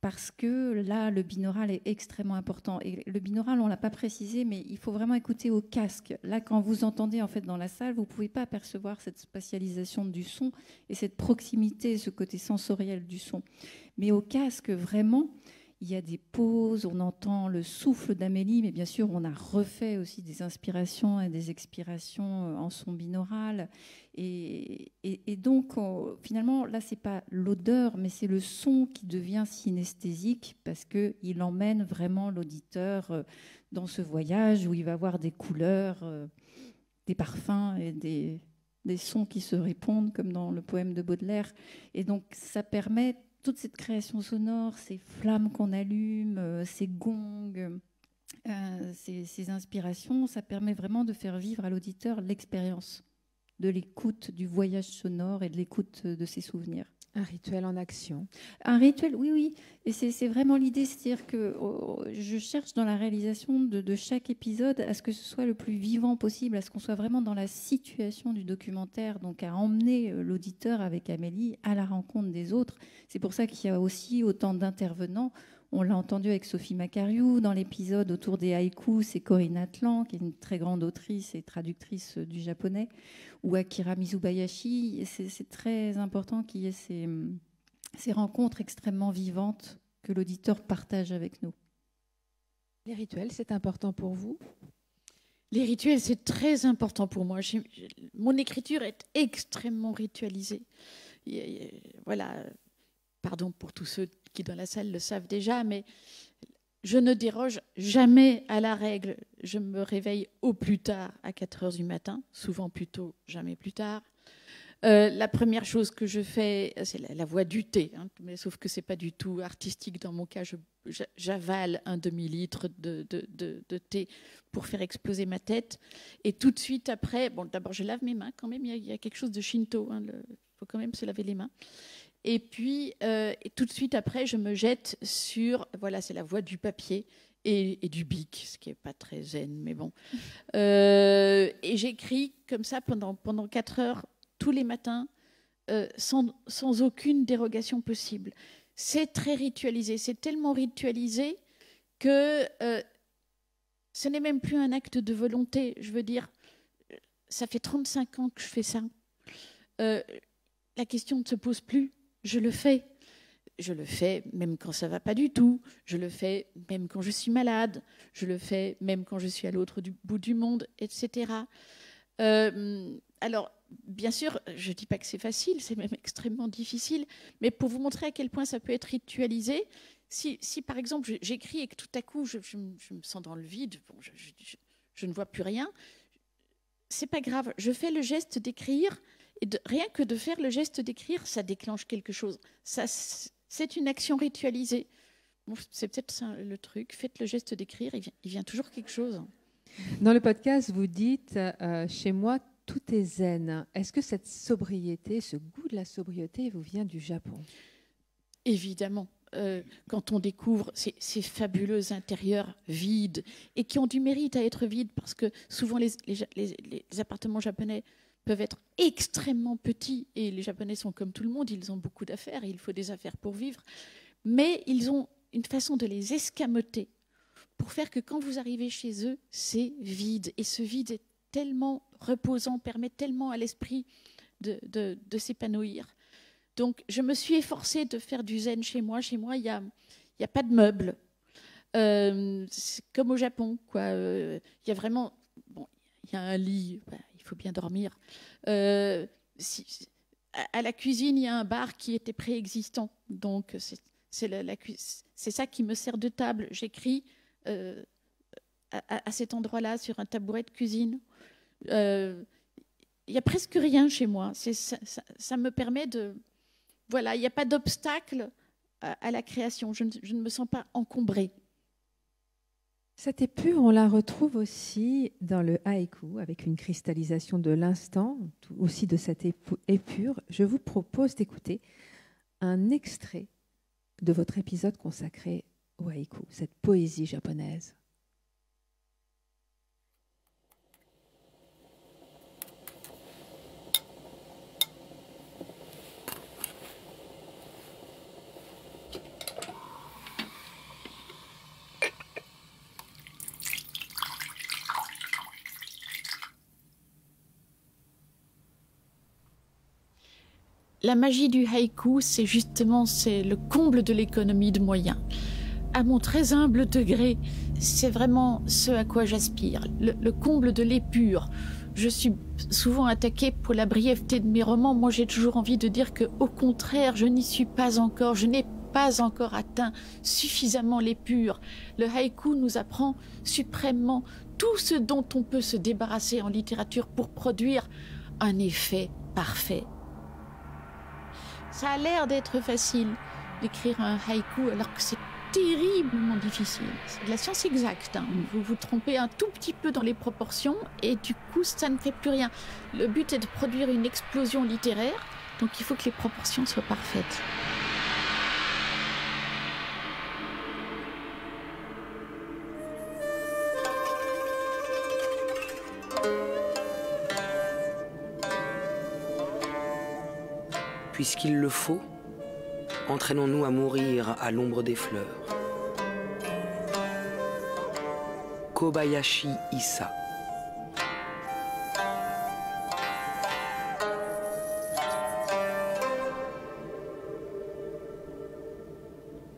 Parce que là, le binaural est extrêmement important. Et le binaural, on ne l'a pas précisé, mais il faut vraiment écouter au casque. Là, quand vous entendez en fait dans la salle, vous ne pouvez pas apercevoir cette spatialisation du son et cette proximité, ce côté sensoriel du son. Mais au casque, vraiment, il y a des pauses, on entend le souffle d'Amélie, mais bien sûr, on a refait aussi des inspirations et des expirations en son binaural. Et donc, finalement, là, ce n'est pas l'odeur, mais c'est le son qui devient synesthésique parce qu'il emmène vraiment l'auditeur dans ce voyage où il va voir des couleurs, des parfums et des sons qui se répondent, comme dans le poème de Baudelaire. Et donc, ça permet toute cette création sonore, ces flammes qu'on allume, ces gongs, ces inspirations, ça permet vraiment de faire vivre à l'auditeur l'expérience de l'écoute, du voyage sonore et de l'écoute de ses souvenirs. Un rituel en action. Un rituel, oui, oui. Et c'est vraiment l'idée, c'est-à-dire que je cherche dans la réalisation de chaque épisode à ce que ce soit le plus vivant possible, à ce qu'on soit vraiment dans la situation du documentaire, donc à emmener l'auditeur avec Amélie à la rencontre des autres. C'est pour ça qu'il y a aussi autant d'intervenants. On l'a entendu avec Sophie Macariou dans l'épisode autour des haïkus, c'est Corinne Atlan, qui est une très grande autrice et traductrice du japonais, ou Akira Mizubayashi. C'est très important qu'il y ait ces rencontres extrêmement vivantes que l'auditeur partage avec nous. Les rituels, c'est important pour vous? Les rituels, c'est très important pour moi. Mon écriture est extrêmement ritualisée. Voilà, pardon pour tous ceux qui dans la salle le savent déjà, mais je ne déroge jamais à la règle. Je me réveille au plus tard à 4h du matin, souvent plus tôt, jamais plus tard. La première chose que je fais, c'est la voie du thé, hein, mais sauf que ce n'est pas du tout artistique. Dans mon cas, j'avale un demi-litre de thé pour faire exploser ma tête. Et tout de suite après, bon, d'abord je lave mes mains quand même, il y a quelque chose de shinto, hein, faut quand même se laver les mains. Et puis, tout de suite après, je me jette sur, voilà, c'est la voie du papier et du bic, ce qui n'est pas très zen, mais bon. Et j'écris comme ça pendant 4 heures, tous les matins, sans aucune dérogation possible. C'est très ritualisé, c'est tellement ritualisé que ce n'est même plus un acte de volonté. Je veux dire, ça fait 35 ans que je fais ça. La question ne se pose plus. Je le fais. Je le fais même quand ça ne va pas du tout. Je le fais même quand je suis malade. Je le fais même quand je suis à l'autre bout du monde, etc. Alors, bien sûr, je ne dis pas que c'est facile, c'est même extrêmement difficile, mais pour vous montrer à quel point ça peut être ritualisé, si par exemple, j'écris et que tout à coup, je me sens dans le vide, bon, je ne vois plus rien, c'est pas grave. Je fais le geste d'écrire. Et rien que de faire le geste d'écrire, ça déclenche quelque chose. C'est une action ritualisée. Bon, c'est peut-être ça le truc. Faites le geste d'écrire, il vient toujours quelque chose. Dans le podcast, vous dites chez moi, tout est zen. Est-ce que cette sobriété, ce goût de la sobriété, vous vient du Japon? Évidemment. Quand on découvre ces fabuleux intérieurs vides et qui ont du mérite à être vides, parce que souvent les appartements japonais peuvent être extrêmement petits, et les Japonais sont comme tout le monde, ils ont beaucoup d'affaires, il faut des affaires pour vivre, mais ils ont une façon de les escamoter pour faire que quand vous arrivez chez eux, c'est vide, et ce vide est tellement reposant, permet tellement à l'esprit de s'épanouir. Donc je me suis efforcée de faire du zen chez moi. Chez moi, il n'y a pas de meubles, c'est comme au Japon, quoi. Il y a vraiment, bon, il y a un lit, il faut bien dormir. À la cuisine, il y a un bar qui était préexistant. Donc, c'est ça qui me sert de table. J'écris à cet endroit-là, sur un tabouret de cuisine. Il n'y a presque rien chez moi. Ça me permet de... Voilà, il n'y a pas d'obstacle à la création. Je ne me sens pas encombrée. Cette épure, on la retrouve aussi dans le haïku, avec une cristallisation de l'instant, aussi de cette épure. Je vous propose d'écouter un extrait de votre épisode consacré au haïku, cette poésie japonaise. La magie du haïku, c'est le comble de l'économie de moyens. À mon très humble degré, c'est vraiment ce à quoi j'aspire, le comble de l'épure. Je suis souvent attaquée pour la brièveté de mes romans. Moi, j'ai toujours envie de dire qu'au contraire, je n'y suis pas encore. Je n'ai pas encore atteint suffisamment l'épure. Le haïku nous apprend suprêmement tout ce dont on peut se débarrasser en littérature pour produire un effet parfait. Ça a l'air d'être facile d'écrire un haïku, alors que c'est terriblement difficile. C'est de la science exacte. Hein. Vous vous trompez un tout petit peu dans les proportions et du coup, ça ne fait plus rien. Le but est de produire une explosion littéraire, donc il faut que les proportions soient parfaites. Puisqu'il le faut, entraînons-nous à mourir à l'ombre des fleurs. Kobayashi Issa.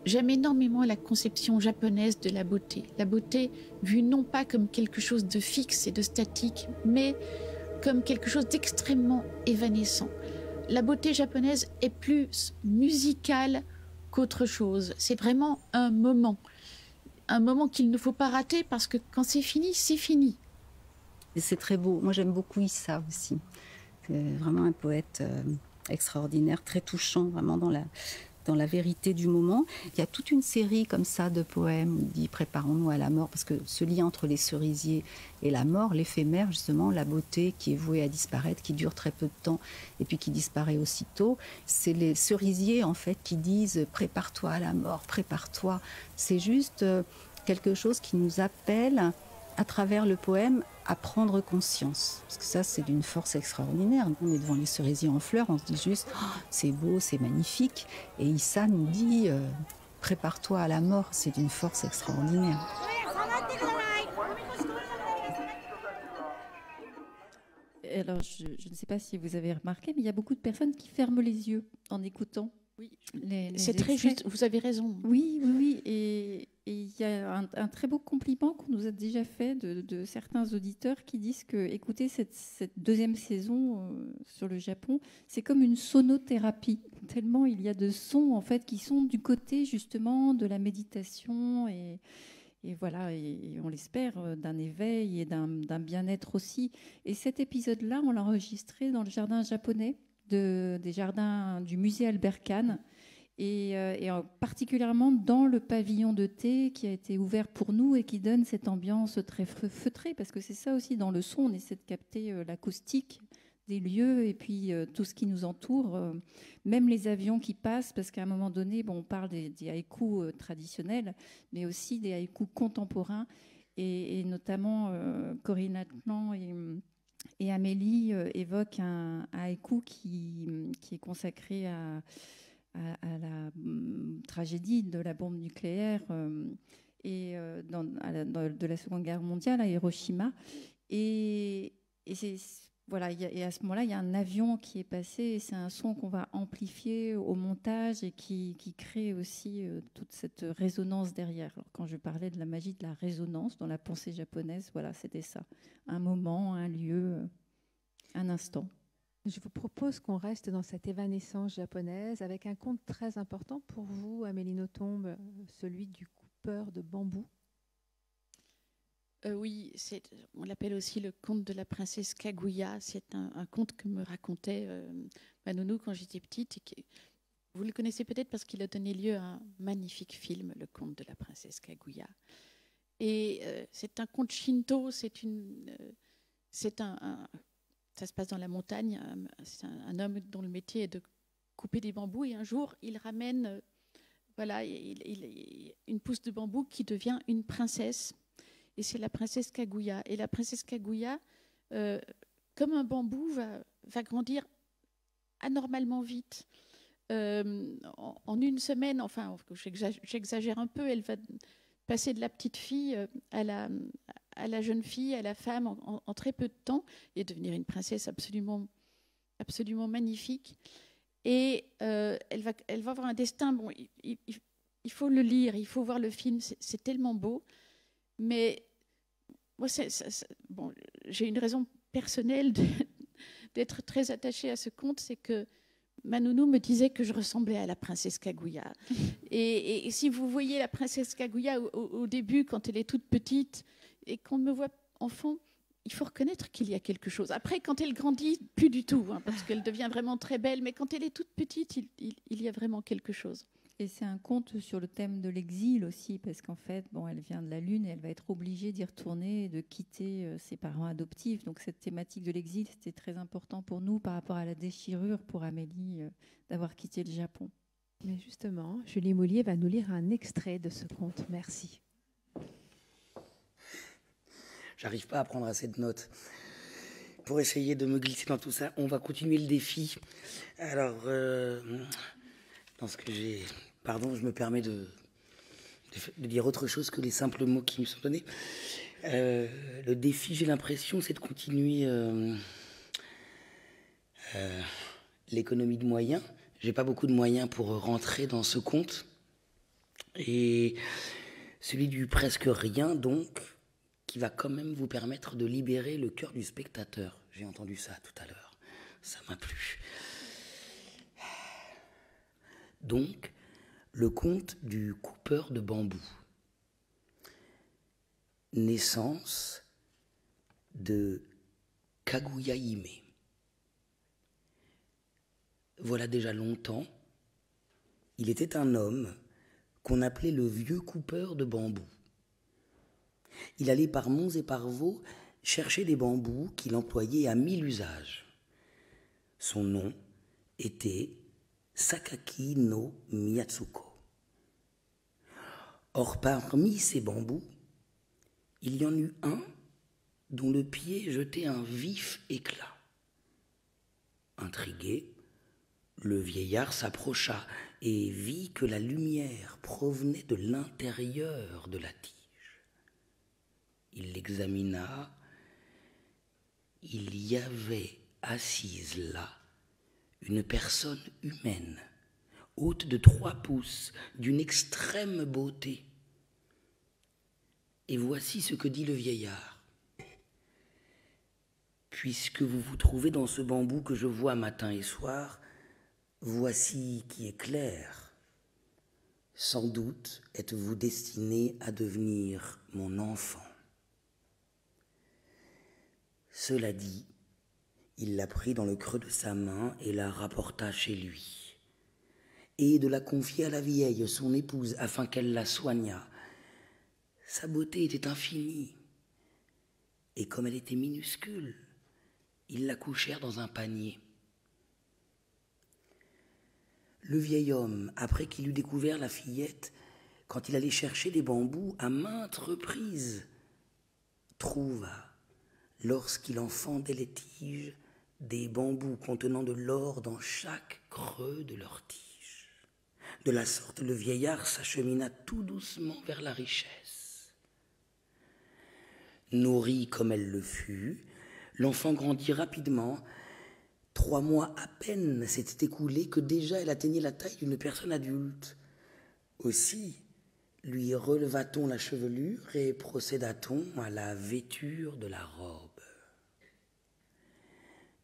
J'aime énormément la conception japonaise de la beauté. La beauté vue non pas comme quelque chose de fixe et de statique, mais comme quelque chose d'extrêmement évanescent. La beauté japonaise est plus musicale qu'autre chose. C'est vraiment un moment qu'il ne faut pas rater parce que quand c'est fini, c'est fini. Et c'est très beau. Moi, j'aime beaucoup Issa aussi. C'est vraiment un poète extraordinaire, très touchant, vraiment dans la vérité du moment. Il y a toute une série comme ça de poèmes où il dit « Préparons-nous à la mort » parce que ce lien entre les cerisiers et la mort, l'éphémère justement, la beauté qui est vouée à disparaître, qui dure très peu de temps et puis qui disparaît aussitôt, c'est les cerisiers en fait qui disent « Prépare-toi à la mort, prépare-toi ». C'est juste quelque chose qui nous appelle à travers le poème à prendre conscience. Parce que ça, c'est d'une force extraordinaire. On est devant les cerisiers en fleurs, on se dit juste oh, c'est beau, c'est magnifique. Et Issa nous dit prépare-toi à la mort, c'est d'une force extraordinaire. Alors, je ne sais pas si vous avez remarqué, mais il y a beaucoup de personnes qui ferment les yeux en écoutant. Oui, les c'est très juste, vous avez raison. Oui. Et il y a un très beau compliment qu'on nous a déjà fait de certains auditeurs qui disent que, écoutez, cette deuxième saison sur le Japon, c'est comme une sonothérapie. Tellement il y a de sons, en fait, qui sont du côté, justement, de la méditation et voilà, et on l'espère, d'un éveil et d'un bien-être aussi. Et cet épisode-là, on l'a enregistré dans le jardin japonais, des jardins du musée Albert Kahn, et particulièrement dans le pavillon de thé qui a été ouvert pour nous et qui donne cette ambiance très feutrée, parce que c'est ça aussi dans le son, on essaie de capter l'acoustique des lieux et puis tout ce qui nous entoure, même les avions qui passent, parce qu'à un moment donné, on parle des haïkus traditionnels, mais aussi des haïkus contemporains, et notamment Corinne Atlan et Amélie évoquent un haïku qui est consacré à la tragédie de la bombe nucléaire de la Seconde Guerre mondiale à Hiroshima. Et à ce moment-là, il y a un avion qui est passé et c'est un son qu'on va amplifier au montage et qui crée aussi toute cette résonance derrière. Alors, quand je parlais de la magie de la résonance dans la pensée japonaise, voilà, c'était ça. Un moment, un lieu, un instant. Je vous propose qu'on reste dans cette évanescence japonaise avec un conte très important pour vous, Amélie Nothomb, celui du coupeur de bambou. Oui, on l'appelle aussi le conte de la princesse Kaguya. C'est un conte que me racontait ma nounou quand j'étais petite. Vous le connaissez peut-être parce qu'il a donné lieu à un magnifique film, le conte de la princesse Kaguya. Et c'est un conte shinto, ça se passe dans la montagne. C'est un homme dont le métier est de couper des bambous. Et un jour, il ramène une pousse de bambou qui devient une princesse. Et c'est la princesse Kaguya. Et la princesse Kaguya, comme un bambou, va grandir anormalement vite. En une semaine, enfin, j'exagère un peu, elle va passer de la petite fille à la jeune fille, à la femme, en très peu de temps, et devenir une princesse absolument magnifique. Et elle va avoir un destin. Bon, il faut le lire, il faut voir le film, c'est tellement beau. Mais moi, j'ai une raison personnelle d'être très attachée à ce conte, c'est que ma nounou me disait que je ressemblais à la princesse Kaguya. Et si vous voyez la princesse Kaguya au début, quand elle est toute petite, et qu'on me voit enfant, il faut reconnaître qu'il y a quelque chose. Après, quand elle grandit, plus du tout, parce qu'elle devient vraiment très belle, mais quand elle est toute petite, il y a vraiment quelque chose. Et c'est un conte sur le thème de l'exil aussi, parce qu'en fait, bon, elle vient de la Lune et elle va être obligée d'y retourner et de quitter ses parents adoptifs. Donc cette thématique de l'exil, c'était très important pour nous par rapport à la déchirure pour Amélie d'avoir quitté le Japon. Mais justement, Julie Moulier va nous lire un extrait de ce conte. Merci. J'arrive pas à prendre assez de notes. Pour essayer de me glisser dans tout ça, on va continuer le défi. Alors, dans ce que j'ai... Pardon, je me permets de dire autre chose que les simples mots qui me sont donnés. Le défi, j'ai l'impression, c'est de continuer l'économie de moyens. J'ai pas beaucoup de moyens pour rentrer dans ce conte. Et celui du presque rien, donc, qui va quand même vous permettre de libérer le cœur du spectateur. J'ai entendu ça tout à l'heure. Ça m'a plu. Donc, le conte du coupeur de bambou. Naissance de Kaguya Hime. Voilà déjà longtemps, il était un homme qu'on appelait le vieux coupeur de bambou. Il allait par monts et par vaux chercher des bambous qu'il employait à 1000 usages. Son nom était Sakaki no Miyatsuko. Or, parmi ces bambous, il y en eut un dont le pied jetait un vif éclat. Intrigué, le vieillard s'approcha et vit que la lumière provenait de l'intérieur de la tige. Il l'examina. Il y avait assise là une personne humaine, haute de 3 pouces, d'une extrême beauté. Et voici ce que dit le vieillard. Puisque vous vous trouvez dans ce bambou que je vois matin et soir, voici qui est clair. Sans doute êtes-vous destiné à devenir mon enfant. Cela dit, il la prit dans le creux de sa main et la rapporta chez lui, et de la confier à la vieille, son épouse, afin qu'elle la soignât. Sa beauté était infinie, et comme elle était minuscule, ils la couchèrent dans un panier. Le vieil homme, après qu'il eut découvert la fillette, quand il allait chercher des bambous à maintes reprises, trouva, lorsqu'il en fendait les tiges, des bambous contenant de l'or dans chaque creux de leurs tiges. De la sorte, le vieillard s'achemina tout doucement vers la richesse. Nourrie comme elle le fut, l'enfant grandit rapidement. 3 mois à peine s'étaient écoulés que déjà elle atteignait la taille d'une personne adulte. Aussi, lui releva-t-on la chevelure et procéda-t-on à la vêture de la robe.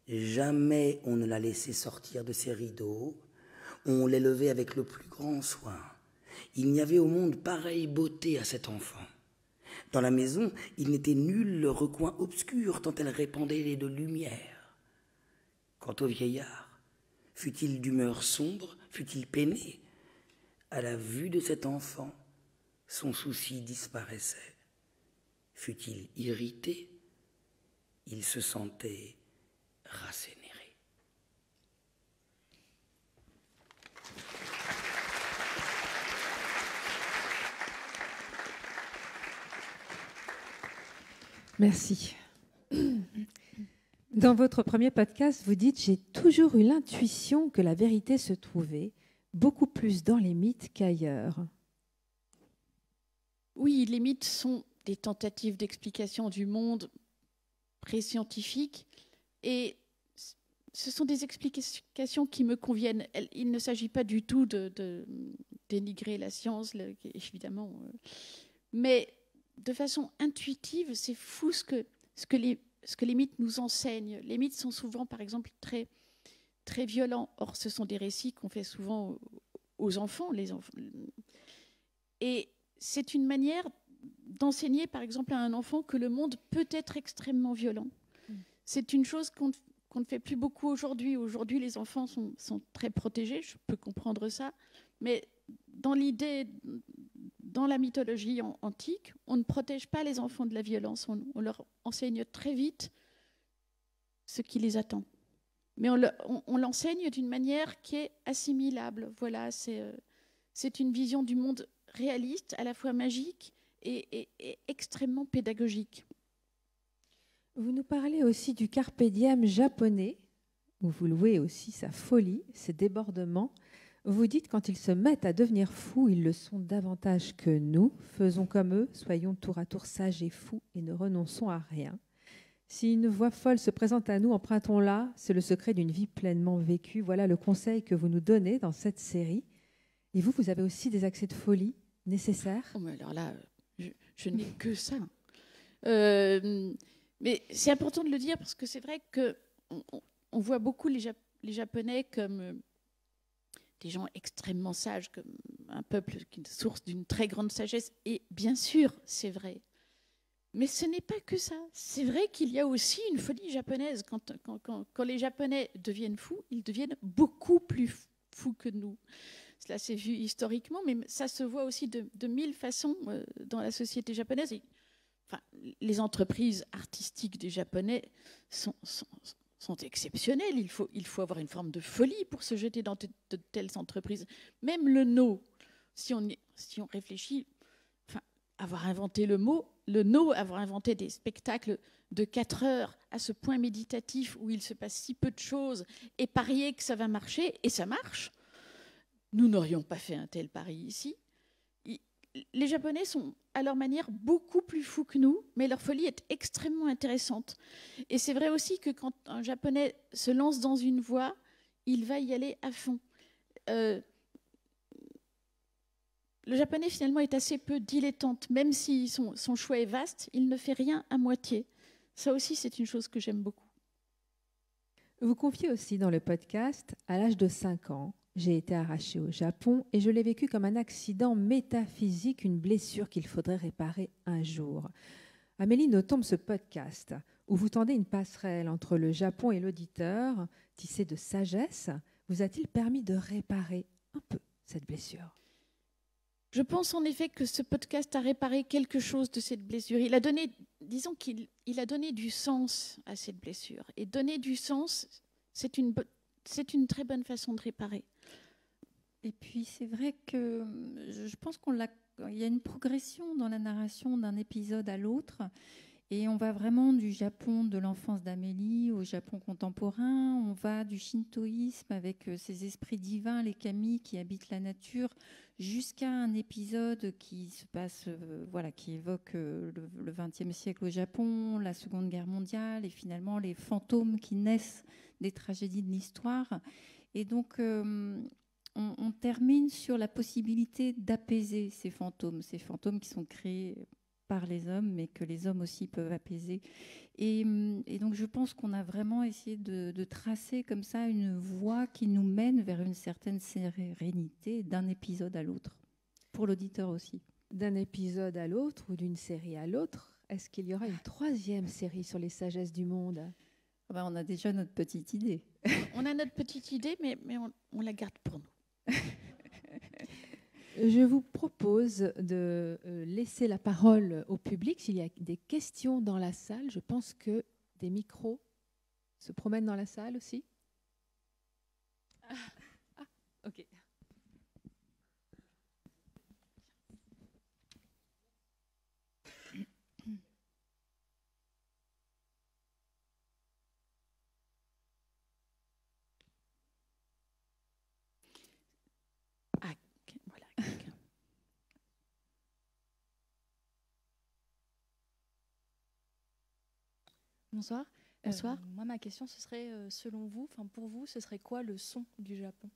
Jamais on ne la laissait sortir de ses rideaux, on l'élevait avec le plus grand soin. Il n'y avait au monde pareille beauté à cet enfant. Dans la maison, il n'était nul le recoin obscur tant elle répandait de lumière. Quant au vieillard, fût-il d'humeur sombre, fût-il peiné, à la vue de cet enfant, son souci disparaissait. Fût-il irrité, il se sentait rassénéré. Merci. Dans votre premier podcast, vous dites « J'ai toujours eu l'intuition que la vérité se trouvait beaucoup plus dans les mythes qu'ailleurs ». Oui, les mythes sont des tentatives d'explication du monde pré-scientifique et ce sont des explications qui me conviennent. Il ne s'agit pas du tout de dénigrer la science, évidemment, mais de façon intuitive, c'est fou ce que les mythes nous enseignent. Les mythes sont souvent, par exemple, très, très violents. Or, ce sont des récits qu'on fait souvent aux enfants, les enfants. Et c'est une manière d'enseigner, par exemple, à un enfant que le monde peut être extrêmement violent. C'est une chose qu'on ne fait plus beaucoup aujourd'hui. Aujourd'hui, les enfants sont très protégés, je peux comprendre ça. Mais dans l'idée, dans la mythologie antique, on ne protège pas les enfants de la violence. On leur enseigne très vite ce qui les attend. Mais on l'enseigne d'une manière qui est assimilable. Voilà, c'est une vision du monde réaliste, à la fois magique et extrêmement pédagogique. Vous nous parlez aussi du carpe diem japonais, où vous louez aussi sa folie, ses débordements. Vous dites, quand ils se mettent à devenir fous, ils le sont davantage que nous. Faisons comme eux, soyons tour à tour sages et fous et ne renonçons à rien. Si une voie folle se présente à nous, empruntons-la. C'est le secret d'une vie pleinement vécue. Voilà le conseil que vous nous donnez dans cette série. Et vous avez aussi des accès de folie nécessaires? Oh, mais alors là, je n'ai que ça. Mais c'est important de le dire parce que c'est vrai qu'on voit beaucoup les Japonais comme des gens extrêmement sages, comme un peuple qui est une source d'une très grande sagesse. Et bien sûr, c'est vrai. Mais ce n'est pas que ça. C'est vrai qu'il y a aussi une folie japonaise. Quand les Japonais deviennent fous, ils deviennent beaucoup plus fous que nous. Cela s'est vu historiquement, mais ça se voit aussi de mille façons dans la société japonaise. Enfin, les entreprises artistiques des Japonais sont exceptionnelles. Il faut avoir une forme de folie pour se jeter dans de telles entreprises. Même le no, si on réfléchit, enfin, avoir inventé le no, avoir inventé des spectacles de 4 heures à ce point méditatif où il se passe si peu de choses et parier que ça va marcher, et ça marche. Nous n'aurions pas fait un tel pari ici. Les Japonais sont, à leur manière, beaucoup plus fous que nous, mais leur folie est extrêmement intéressante. Et c'est vrai aussi que quand un Japonais se lance dans une voie, il va y aller à fond. Le Japonais, finalement, est assez peu dilettante. Même si son choix est vaste, il ne fait rien à moitié. Ça aussi, c'est une chose que j'aime beaucoup. Vous confiez aussi dans le podcast, à l'âge de 5 ans, j'ai été arrachée au Japon et je l'ai vécu comme un accident métaphysique, une blessure qu'il faudrait réparer un jour. Amélie Nothomb, ce podcast, où vous tendez une passerelle entre le Japon et l'auditeur, tissé de sagesse, vous a-t-il permis de réparer un peu cette blessure? Je pense en effet que ce podcast a réparé quelque chose de cette blessure. Il a donné, disons qu'il a donné du sens à cette blessure. Et donner du sens, c'est une très bonne façon de réparer. Et puis c'est vrai que je pense qu'il y a une progression dans la narration d'un épisode à l'autre. Et on va vraiment du Japon de l'enfance d'Amélie au Japon contemporain. On va du shintoïsme avec ses esprits divins, les kami qui habitent la nature, jusqu'à un épisode qui se passe, qui évoque le XXe siècle au Japon, la Seconde Guerre mondiale et finalement les fantômes qui naissent des tragédies de l'histoire. Et donc on termine sur la possibilité d'apaiser ces fantômes qui sont créés par les hommes, mais que les hommes aussi peuvent apaiser. Et donc je pense qu'on a vraiment essayé de tracer comme ça une voie qui nous mène vers une certaine sérénité d'un épisode à l'autre, pour l'auditeur aussi. D'un épisode à l'autre ou d'une série à l'autre, est-ce qu'il y aura une 3e série sur les sagesses du monde? On a déjà notre petite idée. On a notre petite idée, mais on la garde pour nous. Je vous propose de laisser la parole au public. S'il y a des questions dans la salle, je pense que des micros se promènent dans la salle aussi. Ah, ok. Bonsoir. Bonsoir. Moi, ma question, ce serait, selon vous, pour vous, ce serait quoi le son du Japon?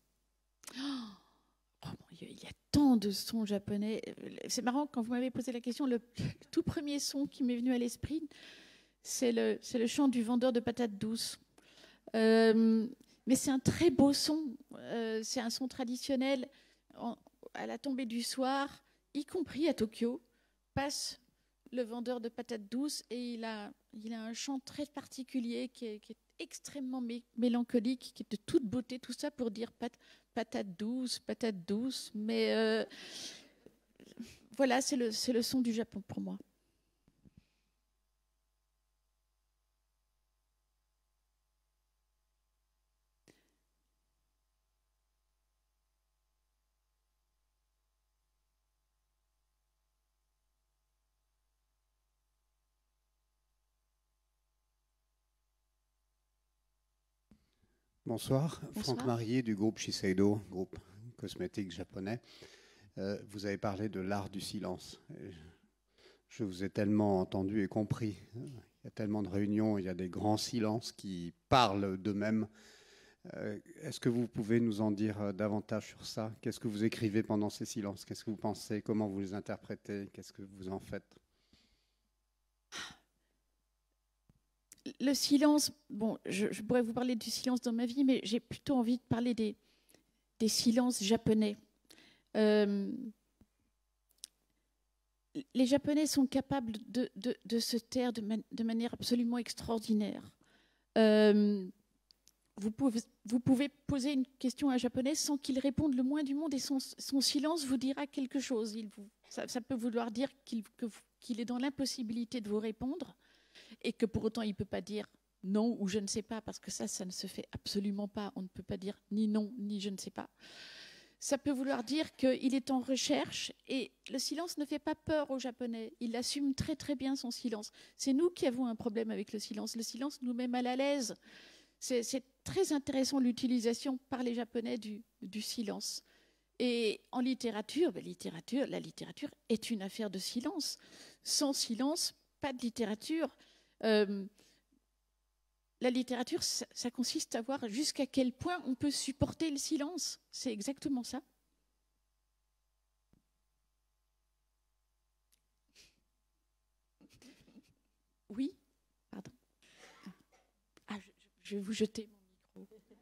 Il y a tant de sons japonais. C'est marrant, quand vous m'avez posé la question, le tout premier son qui m'est venu à l'esprit, c'est le chant du vendeur de patates douces. Mais c'est un très beau son. C'est un son traditionnel. À la tombée du soir, y compris à Tokyo, passe le vendeur de patates douces et il a un chant très particulier qui est extrêmement mélancolique, qui est de toute beauté, tout ça pour dire patate douce, mais voilà, c'est le son du Japon pour moi. Bonsoir, Franck Marier du groupe Shiseido, groupe cosmétique japonais. Vous avez parlé de l'art du silence. Je vous ai tellement entendu et compris. Il y a tellement de réunions, il y a des grands silences qui parlent d'eux-mêmes. Est-ce que vous pouvez nous en dire davantage sur ça? Qu'est-ce que vous écrivez pendant ces silences? Qu'est-ce que vous pensez? Comment vous les interprétez? Qu'est-ce que vous en faites? Le silence, bon, je pourrais vous parler du silence dans ma vie, mais j'ai plutôt envie de parler des silences japonais. Les Japonais sont capables de se taire de manière absolument extraordinaire. Vous pouvez poser une question à un Japonais sans qu'il réponde le moins du monde, et son silence vous dira quelque chose. Ça peut vouloir dire qu'il est dans l'impossibilité de vous répondre, et que pour autant il ne peut pas dire non ou je ne sais pas, parce que ça ne se fait absolument pas. On ne peut pas dire ni non ni je ne sais pas. Ça peut vouloir dire qu'il est en recherche, et le silence ne fait pas peur aux Japonais. Il assume très très bien son silence. C'est nous qui avons un problème avec le silence. Le silence nous met mal à l'aise. C'est très intéressant l'utilisation par les Japonais du silence. Et en littérature, la littérature est une affaire de silence. Sans silence, pas de littérature. La littérature, ça consiste à voir jusqu'à quel point on peut supporter le silence. C'est exactement ça. Oui, pardon. Ah, je vais vous jeter mon micro.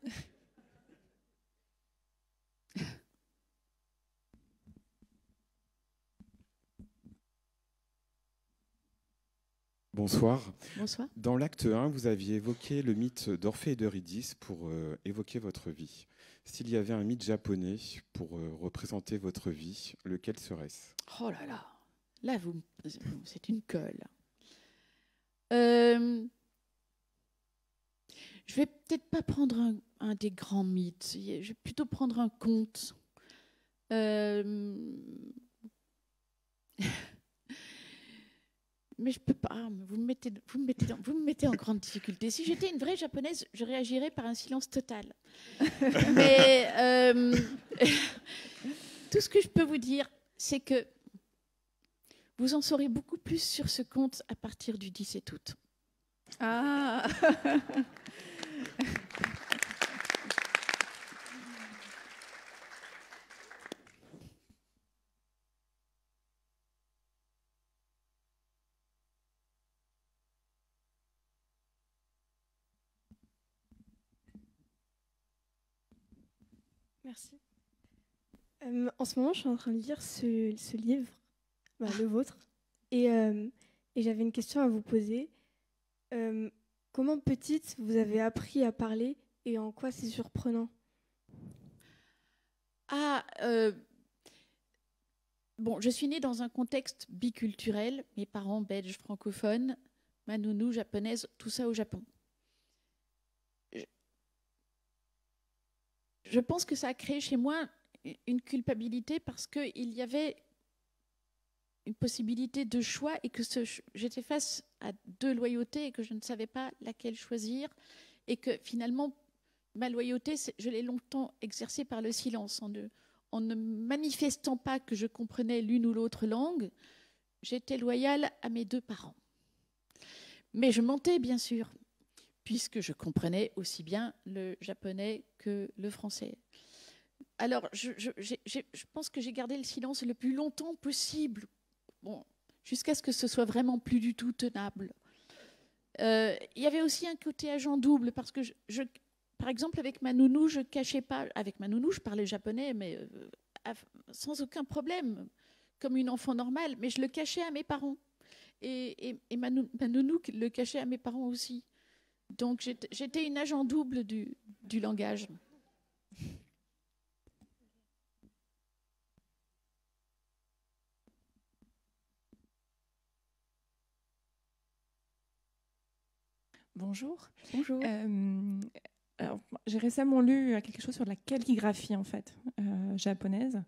Bonsoir. Bonsoir. Dans l'acte 1, vous aviez évoqué le mythe d'Orphée et d'Eurydice pour évoquer votre vie. S'il y avait un mythe japonais pour représenter votre vie, lequel serait-ce? Oh là là, là, c'est une colle. Je vais peut-être pas prendre un des grands mythes, je vais plutôt prendre un conte. Mais je peux pas, vous me mettez en grande difficulté. Si j'étais une vraie japonaise, je réagirais par un silence total. Mais tout ce que je peux vous dire, c'est que vous en saurez beaucoup plus sur ce conte à partir du 17 août. Ah. Merci. En ce moment, je suis en train de lire ce livre, le vôtre, et j'avais une question à vous poser. Comment petite vous avez appris à parler et en quoi c'est surprenant? Bon, je suis née dans un contexte biculturel, mes parents belges francophones, ma nounou japonaise, tout ça au Japon. Je pense que ça a créé chez moi une culpabilité parce qu'il y avait une possibilité de choix et que j'étais face à deux loyautés et que je ne savais pas laquelle choisir, et que finalement ma loyauté, je l'ai longtemps exercée par le silence. En ne manifestant pas que je comprenais l'une ou l'autre langue, j'étais loyale à mes deux parents. Mais je mentais, bien sûr, puisque je comprenais aussi bien le japonais que le français. Alors, je pense que j'ai gardé le silence le plus longtemps possible, bon, jusqu'à ce que ce soit vraiment plus du tout tenable. Il y avait aussi un côté agent double, parce que par exemple, avec ma nounou, je cachais pas. Avec ma nounou, je parlais japonais, mais sans aucun problème, comme une enfant normale, mais je le cachais à mes parents. Et ma nounou le cachait à mes parents aussi. Donc j'étais une agent double du langage. Bonjour. Bonjour. Alors, j'ai récemment lu quelque chose sur la calligraphie en fait japonaise,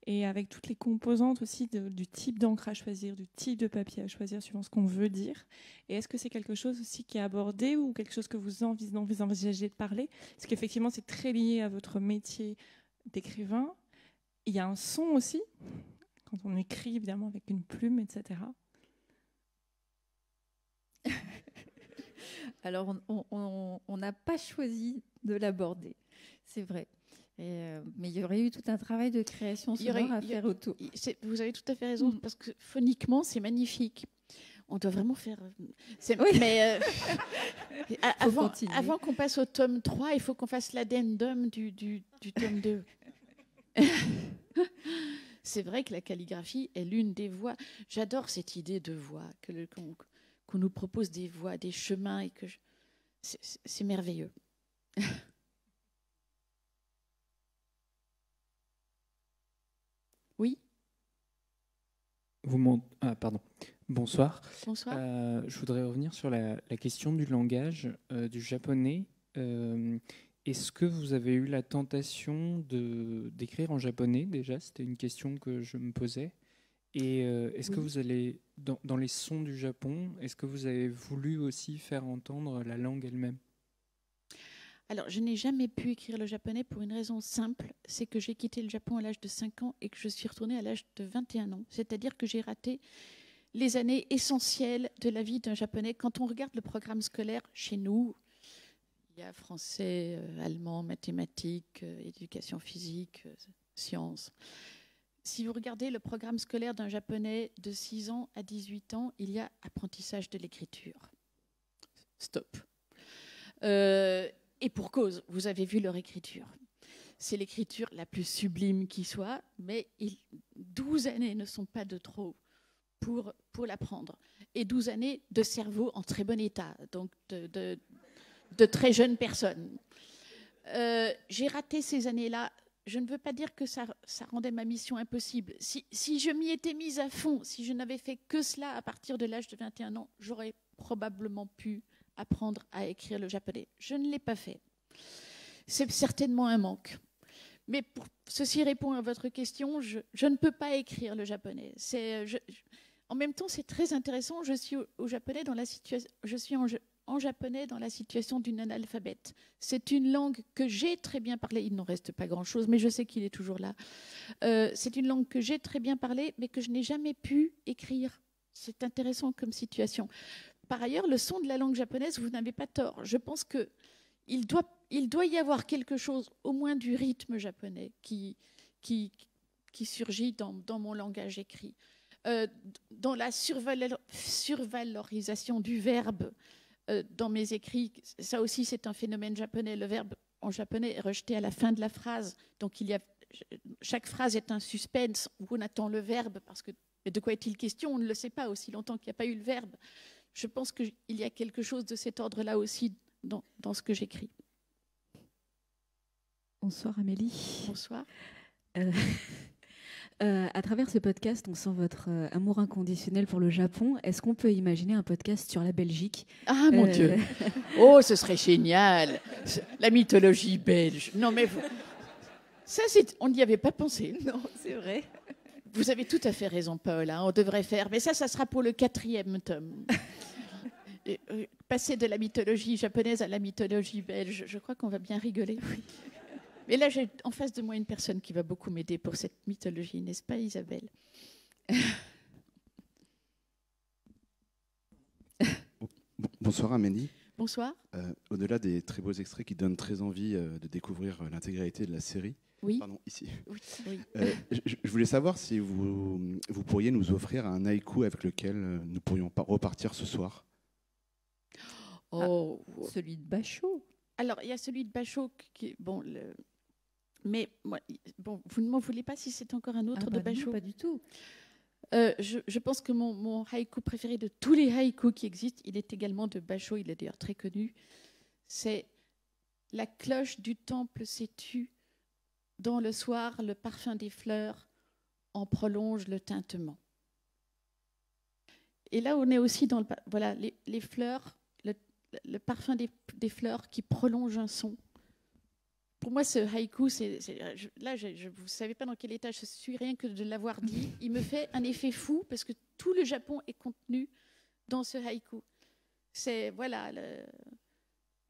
et avec toutes les composantes aussi du type d'encre à choisir, du type de papier à choisir suivant ce qu'on veut dire. Et est-ce que c'est quelque chose aussi qui est abordé ou quelque chose que vous envisagez de parler? Parce qu'effectivement c'est très lié à votre métier d'écrivain. Il y a un son aussi quand on écrit évidemment avec une plume, etc. Alors, on n'a pas choisi de l'aborder, c'est vrai. Mais il y aurait eu tout un travail de création sonore à faire autour. Vous avez tout à fait raison, parce que phoniquement, c'est magnifique. On doit vraiment faire... Oui. Mais avant qu'on passe au tome 3, il faut qu'on fasse l'addendum du tome 2. C'est vrai que la calligraphie est l'une des voies. J'adore cette idée de voie, qu'on nous propose des voies, des chemins, et que c'est merveilleux. Oui. Pardon. Bonsoir. Bonsoir. Je voudrais revenir sur la question du langage du japonais. Est-ce que vous avez eu la tentation d'écrire en japonais déjà? C'était une question que je me posais. Et est-ce que vous allez, dans les sons du Japon, est-ce que vous avez voulu aussi faire entendre la langue elle-même? Alors, je n'ai jamais pu écrire le japonais pour une raison simple, c'est que j'ai quitté le Japon à l'âge de 5 ans et que je suis retournée à l'âge de 21 ans. C'est-à-dire que j'ai raté les années essentielles de la vie d'un japonais. Quand on regarde le programme scolaire chez nous, il y a français, allemand, mathématiques, éducation physique, sciences. Si vous regardez le programme scolaire d'un japonais de 6 ans à 18 ans, il y a apprentissage de l'écriture. Stop. Et pour cause, vous avez vu leur écriture. C'est l'écriture la plus sublime qui soit, mais 12 années ne sont pas de trop pour l'apprendre. Et 12 années de cerveau en très bon état, donc de très jeunes personnes. J'ai raté ces années-là. Je ne veux pas dire que ça rendait ma mission impossible. Si je m'y étais mise à fond, si je n'avais fait que cela à partir de l'âge de 21 ans, j'aurais probablement pu apprendre à écrire le japonais. Je ne l'ai pas fait. C'est certainement un manque. Mais ceci répond à votre question, je ne peux pas écrire le japonais. En même temps, c'est très intéressant. Je suis en japonais dans la situation d'une analphabète. C'est une langue que j'ai très bien parlée. Il n'en reste pas grand-chose, mais je sais qu'il est toujours là. C'est une langue que j'ai très bien parlée, mais que je n'ai jamais pu écrire. C'est intéressant comme situation. Par ailleurs, le son de la langue japonaise, vous n'avez pas tort. Je pense qu'il doit y avoir quelque chose, au moins du rythme japonais, qui surgit dans mon langage écrit. Dans la survalorisation du verbe, dans mes écrits, ça aussi c'est un phénomène japonais. Le verbe en japonais est rejeté à la fin de la phrase. Donc chaque phrase est un suspense où on attend le verbe parce que de quoi est-il question? On ne le sait pas aussi longtemps qu'il n'y a pas eu le verbe. Je pense qu'il y a quelque chose de cet ordre-là aussi dans ce que j'écris. Bonsoir Amélie. Bonsoir. À travers ce podcast, on sent votre amour inconditionnel pour le Japon. Est-ce qu'on peut imaginer un podcast sur la Belgique? Ah mon Dieu. Oh, ce serait génial. La mythologie belge. Non mais ça, on n'y avait pas pensé. Non, c'est vrai. Vous avez tout à fait raison, Paul. On devrait faire. Mais ça sera pour le 4e tome. Passer de la mythologie japonaise à la mythologie belge, je crois qu'on va bien rigoler. Mais là, j'ai en face de moi une personne qui va beaucoup m'aider pour cette mythologie, n'est-ce pas, Isabelle? Bonsoir Amélie. Bonsoir. Au-delà des très beaux extraits qui donnent très envie de découvrir l'intégralité de la série. Oui. Pardon, ici. Oui. Je voulais savoir si vous pourriez nous offrir un haïku avec lequel nous pourrions repartir ce soir. Oh, celui de Bachot. Alors, il y a celui de Bachot qui, mais moi, vous ne m'en voulez pas si c'est encore un autre de Bachot? Non, pas du tout. Je pense que mon haïku préféré de tous les haïkus qui existent, il est également de Bachot. Il est d'ailleurs très connu. c'est la cloche du temple s'est tue. Dans le soir, le parfum des fleurs en prolonge le tintement. Et là, on est aussi dans voilà, les fleurs, le parfum des fleurs qui prolonge un son. Pour moi, ce haïku, là, je vous ne savez pas dans quel état je suis, rien que de l'avoir dit. Il me fait un effet fou parce que tout le Japon est contenu dans ce haïku. C'est voilà,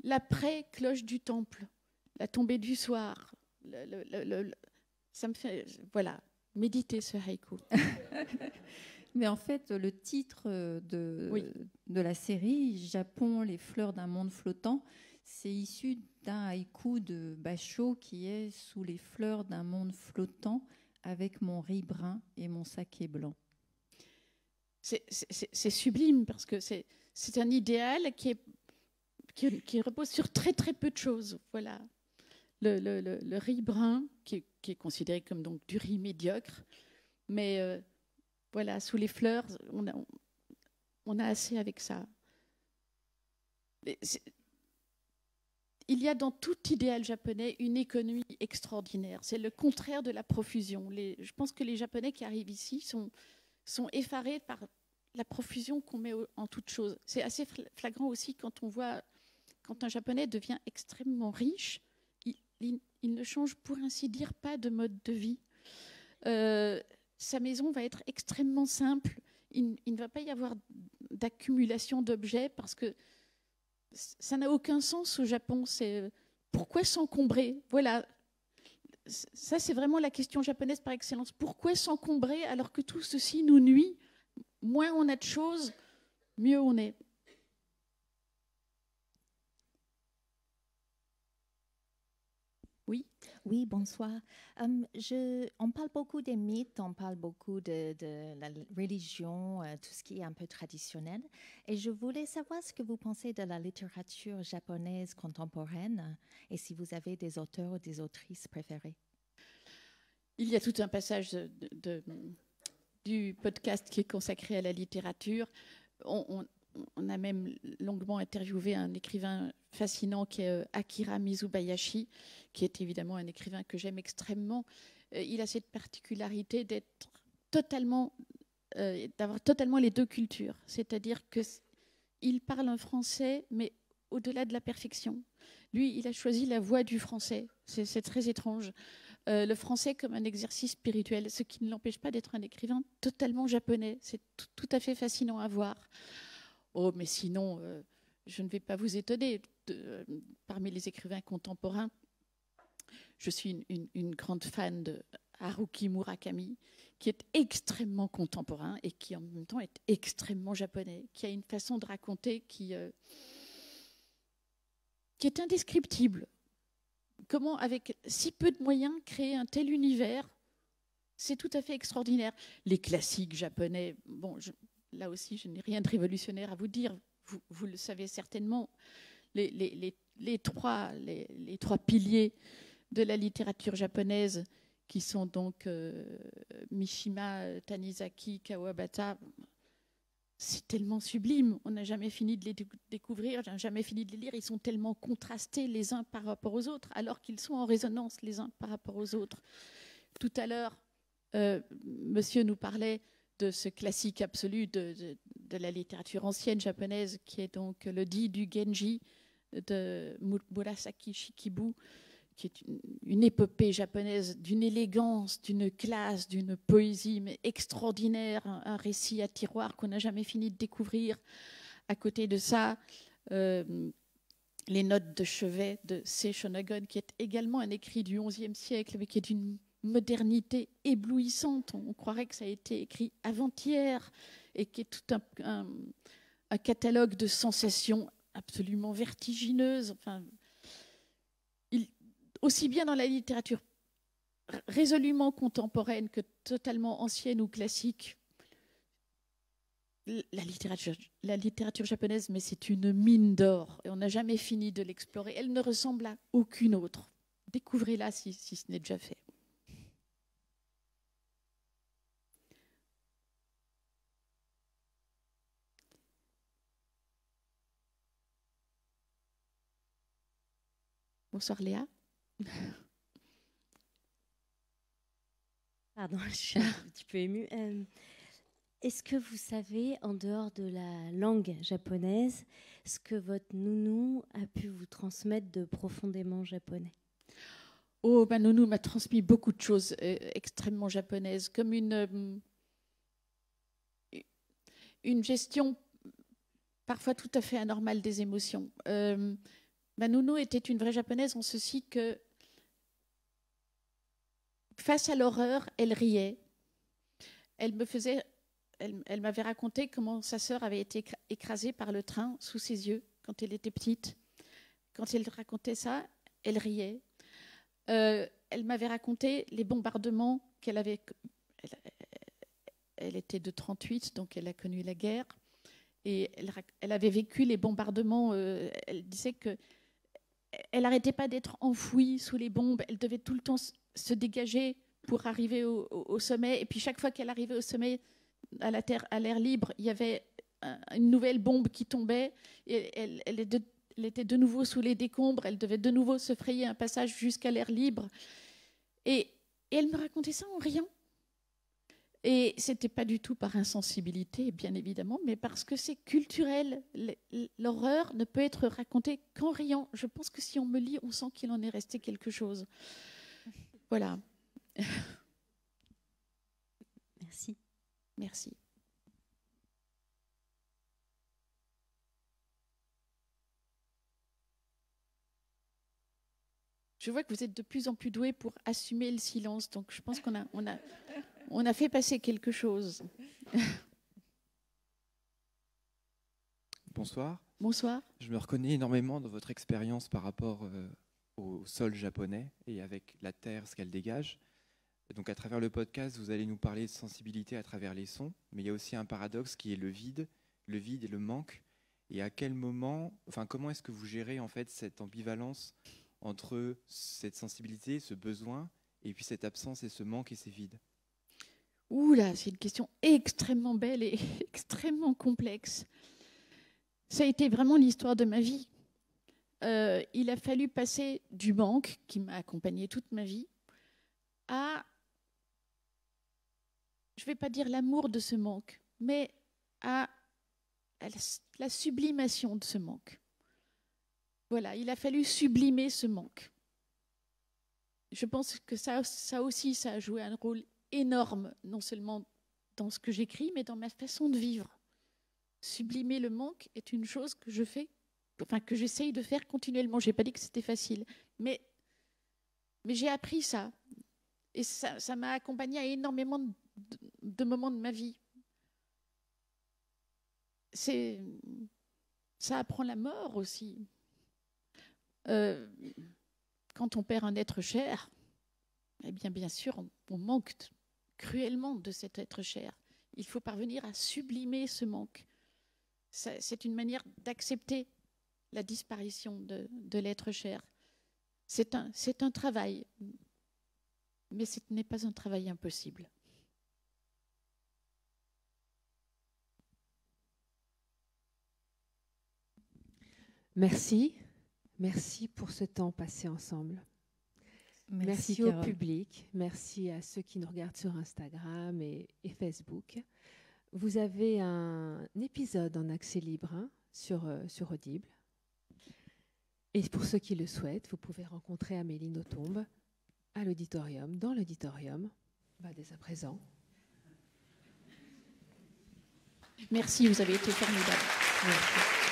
l'après-cloche du temple, la tombée du soir. Ça me fait, voilà, méditer ce haïku. Mais en fait, le titre de la série, Japon, les fleurs d'un monde flottant, c'est issu d'un haïku de Basho qui est sous les fleurs d'un monde flottant avec mon riz brun et mon saké blanc. C'est sublime parce que c'est un idéal qui repose sur très très peu de choses. Voilà, le riz brun qui est considéré comme donc du riz médiocre, mais voilà, sous les fleurs, on a assez avec ça. Il y a dans tout idéal japonais une économie extraordinaire. C'est le contraire de la profusion. Je pense que les Japonais qui arrivent ici sont effarés par la profusion qu'on met en toute chose. C'est assez flagrant aussi quand on voit, quand un Japonais devient extrêmement riche, il ne change pour ainsi dire pas de mode de vie. Sa maison va être extrêmement simple. Il ne va pas y avoir d'accumulation d'objets parce que ça n'a aucun sens au Japon. C'est pourquoi s'encombrer? Voilà. Ça, c'est vraiment la question japonaise par excellence. Pourquoi s'encombrer alors que tout ceci nous nuit? Moins on a de choses, mieux on est. Oui. Oui, bonsoir. On parle beaucoup des mythes, on parle beaucoup de la religion, tout ce qui est un peu traditionnel. Et je voulais savoir ce que vous pensez de la littérature japonaise contemporaine et si vous avez des auteurs ou des autrices préférés. Il y a tout un passage du podcast qui est consacré à la littérature. On a même longuement interviewé un écrivain fascinant qui est Akira Mizubayashi, qui est évidemment un écrivain que j'aime extrêmement. Il a cette particularité d'avoir totalement les deux cultures. C'est-à-dire qu'il parle un français, mais au-delà de la perfection. Lui, il a choisi la voie du français. C'est très étrange. Le français comme un exercice spirituel, ce qui ne l'empêche pas d'être un écrivain totalement japonais. C'est tout à fait fascinant à voir. Oh, mais sinon, je ne vais pas vous étonner. Parmi les écrivains contemporains, je suis une grande fan de Haruki Murakami, qui est extrêmement contemporain et qui en même temps est extrêmement japonais, qui a une façon de raconter qui est indescriptible. Comment, avec si peu de moyens, créer un tel univers, c'est tout à fait extraordinaire. Les classiques japonais, bon, là aussi, je n'ai rien de révolutionnaire à vous dire. Vous le savez certainement. Les trois piliers de la littérature japonaise, qui sont donc Mishima, Tanizaki, Kawabata, c'est tellement sublime. On n'a jamais fini de les découvrir, on n'a jamais fini de les lire. Ils sont tellement contrastés les uns par rapport aux autres, alors qu'ils sont en résonance les uns par rapport aux autres. Tout à l'heure, monsieur nous parlait de ce classique absolu de la littérature ancienne japonaise, qui est donc le dit du Genji de Murasaki Shikibu, qui est une épopée japonaise d'une élégance, d'une classe, d'une poésie mais extraordinaire, un récit à tiroir qu'on n'a jamais fini de découvrir. À côté de ça, les notes de chevet de Sei Shonagon, qui est également un écrit du XIe siècle, mais qui est d'une modernité éblouissante. On croirait que ça a été écrit avant-hier et qui est tout un catalogue de sensations absolument vertigineuses. Enfin, aussi bien dans la littérature résolument contemporaine que totalement ancienne ou classique, la littérature japonaise, mais c'est une mine d'or et on n'a jamais fini de l'explorer. Elle ne ressemble à aucune autre. Découvrez-la si ce n'est déjà fait. Bonsoir Léa. Pardon, je suis un petit peu émue. Est-ce que vous savez, en dehors de la langue japonaise, ce que votre nounou a pu vous transmettre de profondément japonais? Oh, ma nounou m'a transmis beaucoup de choses extrêmement japonaises, comme une gestion parfois tout à fait anormale des émotions. Ma nounou était une vraie japonaise en ceci que, face à l'horreur, elle riait. Elle m'avait raconté comment sa sœur avait été écrasée par le train sous ses yeux quand elle était petite. Quand elle racontait ça, elle riait. Elle m'avait raconté les bombardements qu'elle avait. Elle était de 1938, donc elle a connu la guerre. Et elle avait vécu les bombardements. Elle disait que elle n'arrêtait pas d'être enfouie sous les bombes. Elle devait tout le temps se dégager pour arriver au sommet. Et puis chaque fois qu'elle arrivait au sommet, à l'air libre, il y avait une nouvelle bombe qui tombait. Et elle était de nouveau sous les décombres. Elle devait de nouveau se frayer un passage jusqu'à l'air libre. Et elle me racontait ça en riant. Et ce n'était pas du tout par insensibilité, bien évidemment, mais parce que c'est culturel. L'horreur ne peut être racontée qu'en riant. Je pense que si on me lit, on sent qu'il en est resté quelque chose. Voilà. Merci. Merci. Je vois que vous êtes de plus en plus doués pour assumer le silence, donc je pense qu'on a fait passer quelque chose. Bonsoir. Bonsoir. Je me reconnais énormément dans votre expérience par rapport au sol japonais et avec la terre, ce qu'elle dégage. Et donc à travers le podcast, vous allez nous parler de sensibilité à travers les sons, mais il y a aussi un paradoxe qui est le vide et le manque. Et à quel moment, comment est-ce que vous gérez en fait cette ambivalence entre cette sensibilité, ce besoin, et puis cette absence et ce manque et ces vides? Ouh là, c'est une question extrêmement belle et extrêmement complexe. Ça a été vraiment l'histoire de ma vie. Il a fallu passer du manque, qui m'a accompagnée toute ma vie, à, je ne vais pas dire l'amour de ce manque, mais à la sublimation de ce manque. Voilà, il a fallu sublimer ce manque. Je pense que ça aussi, ça a joué un rôle énorme, non seulement dans ce que j'écris, mais dans ma façon de vivre. Sublimer le manque est une chose que je fais, que j'essaye de faire continuellement. Je n'ai pas dit que c'était facile, mais j'ai appris ça. Et ça m'a accompagnée à énormément de moments de ma vie. Ça apprend la mort aussi. Quand on perd un être cher, eh bien sûr, on manque cruellement de cet être cher. Il faut parvenir à sublimer ce manque. C'est une manière d'accepter la disparition de l'être cher. C'est un travail, mais ce n'est pas un travail impossible. Merci. Merci pour ce temps passé ensemble. Merci au public. Merci à ceux qui nous regardent sur Instagram et Facebook. Vous avez un épisode en accès libre sur Audible. Et pour ceux qui le souhaitent, vous pouvez rencontrer Amélie Nothomb à l'auditorium, dans l'auditorium, dès à présent. Merci, vous avez été formidable. Merci.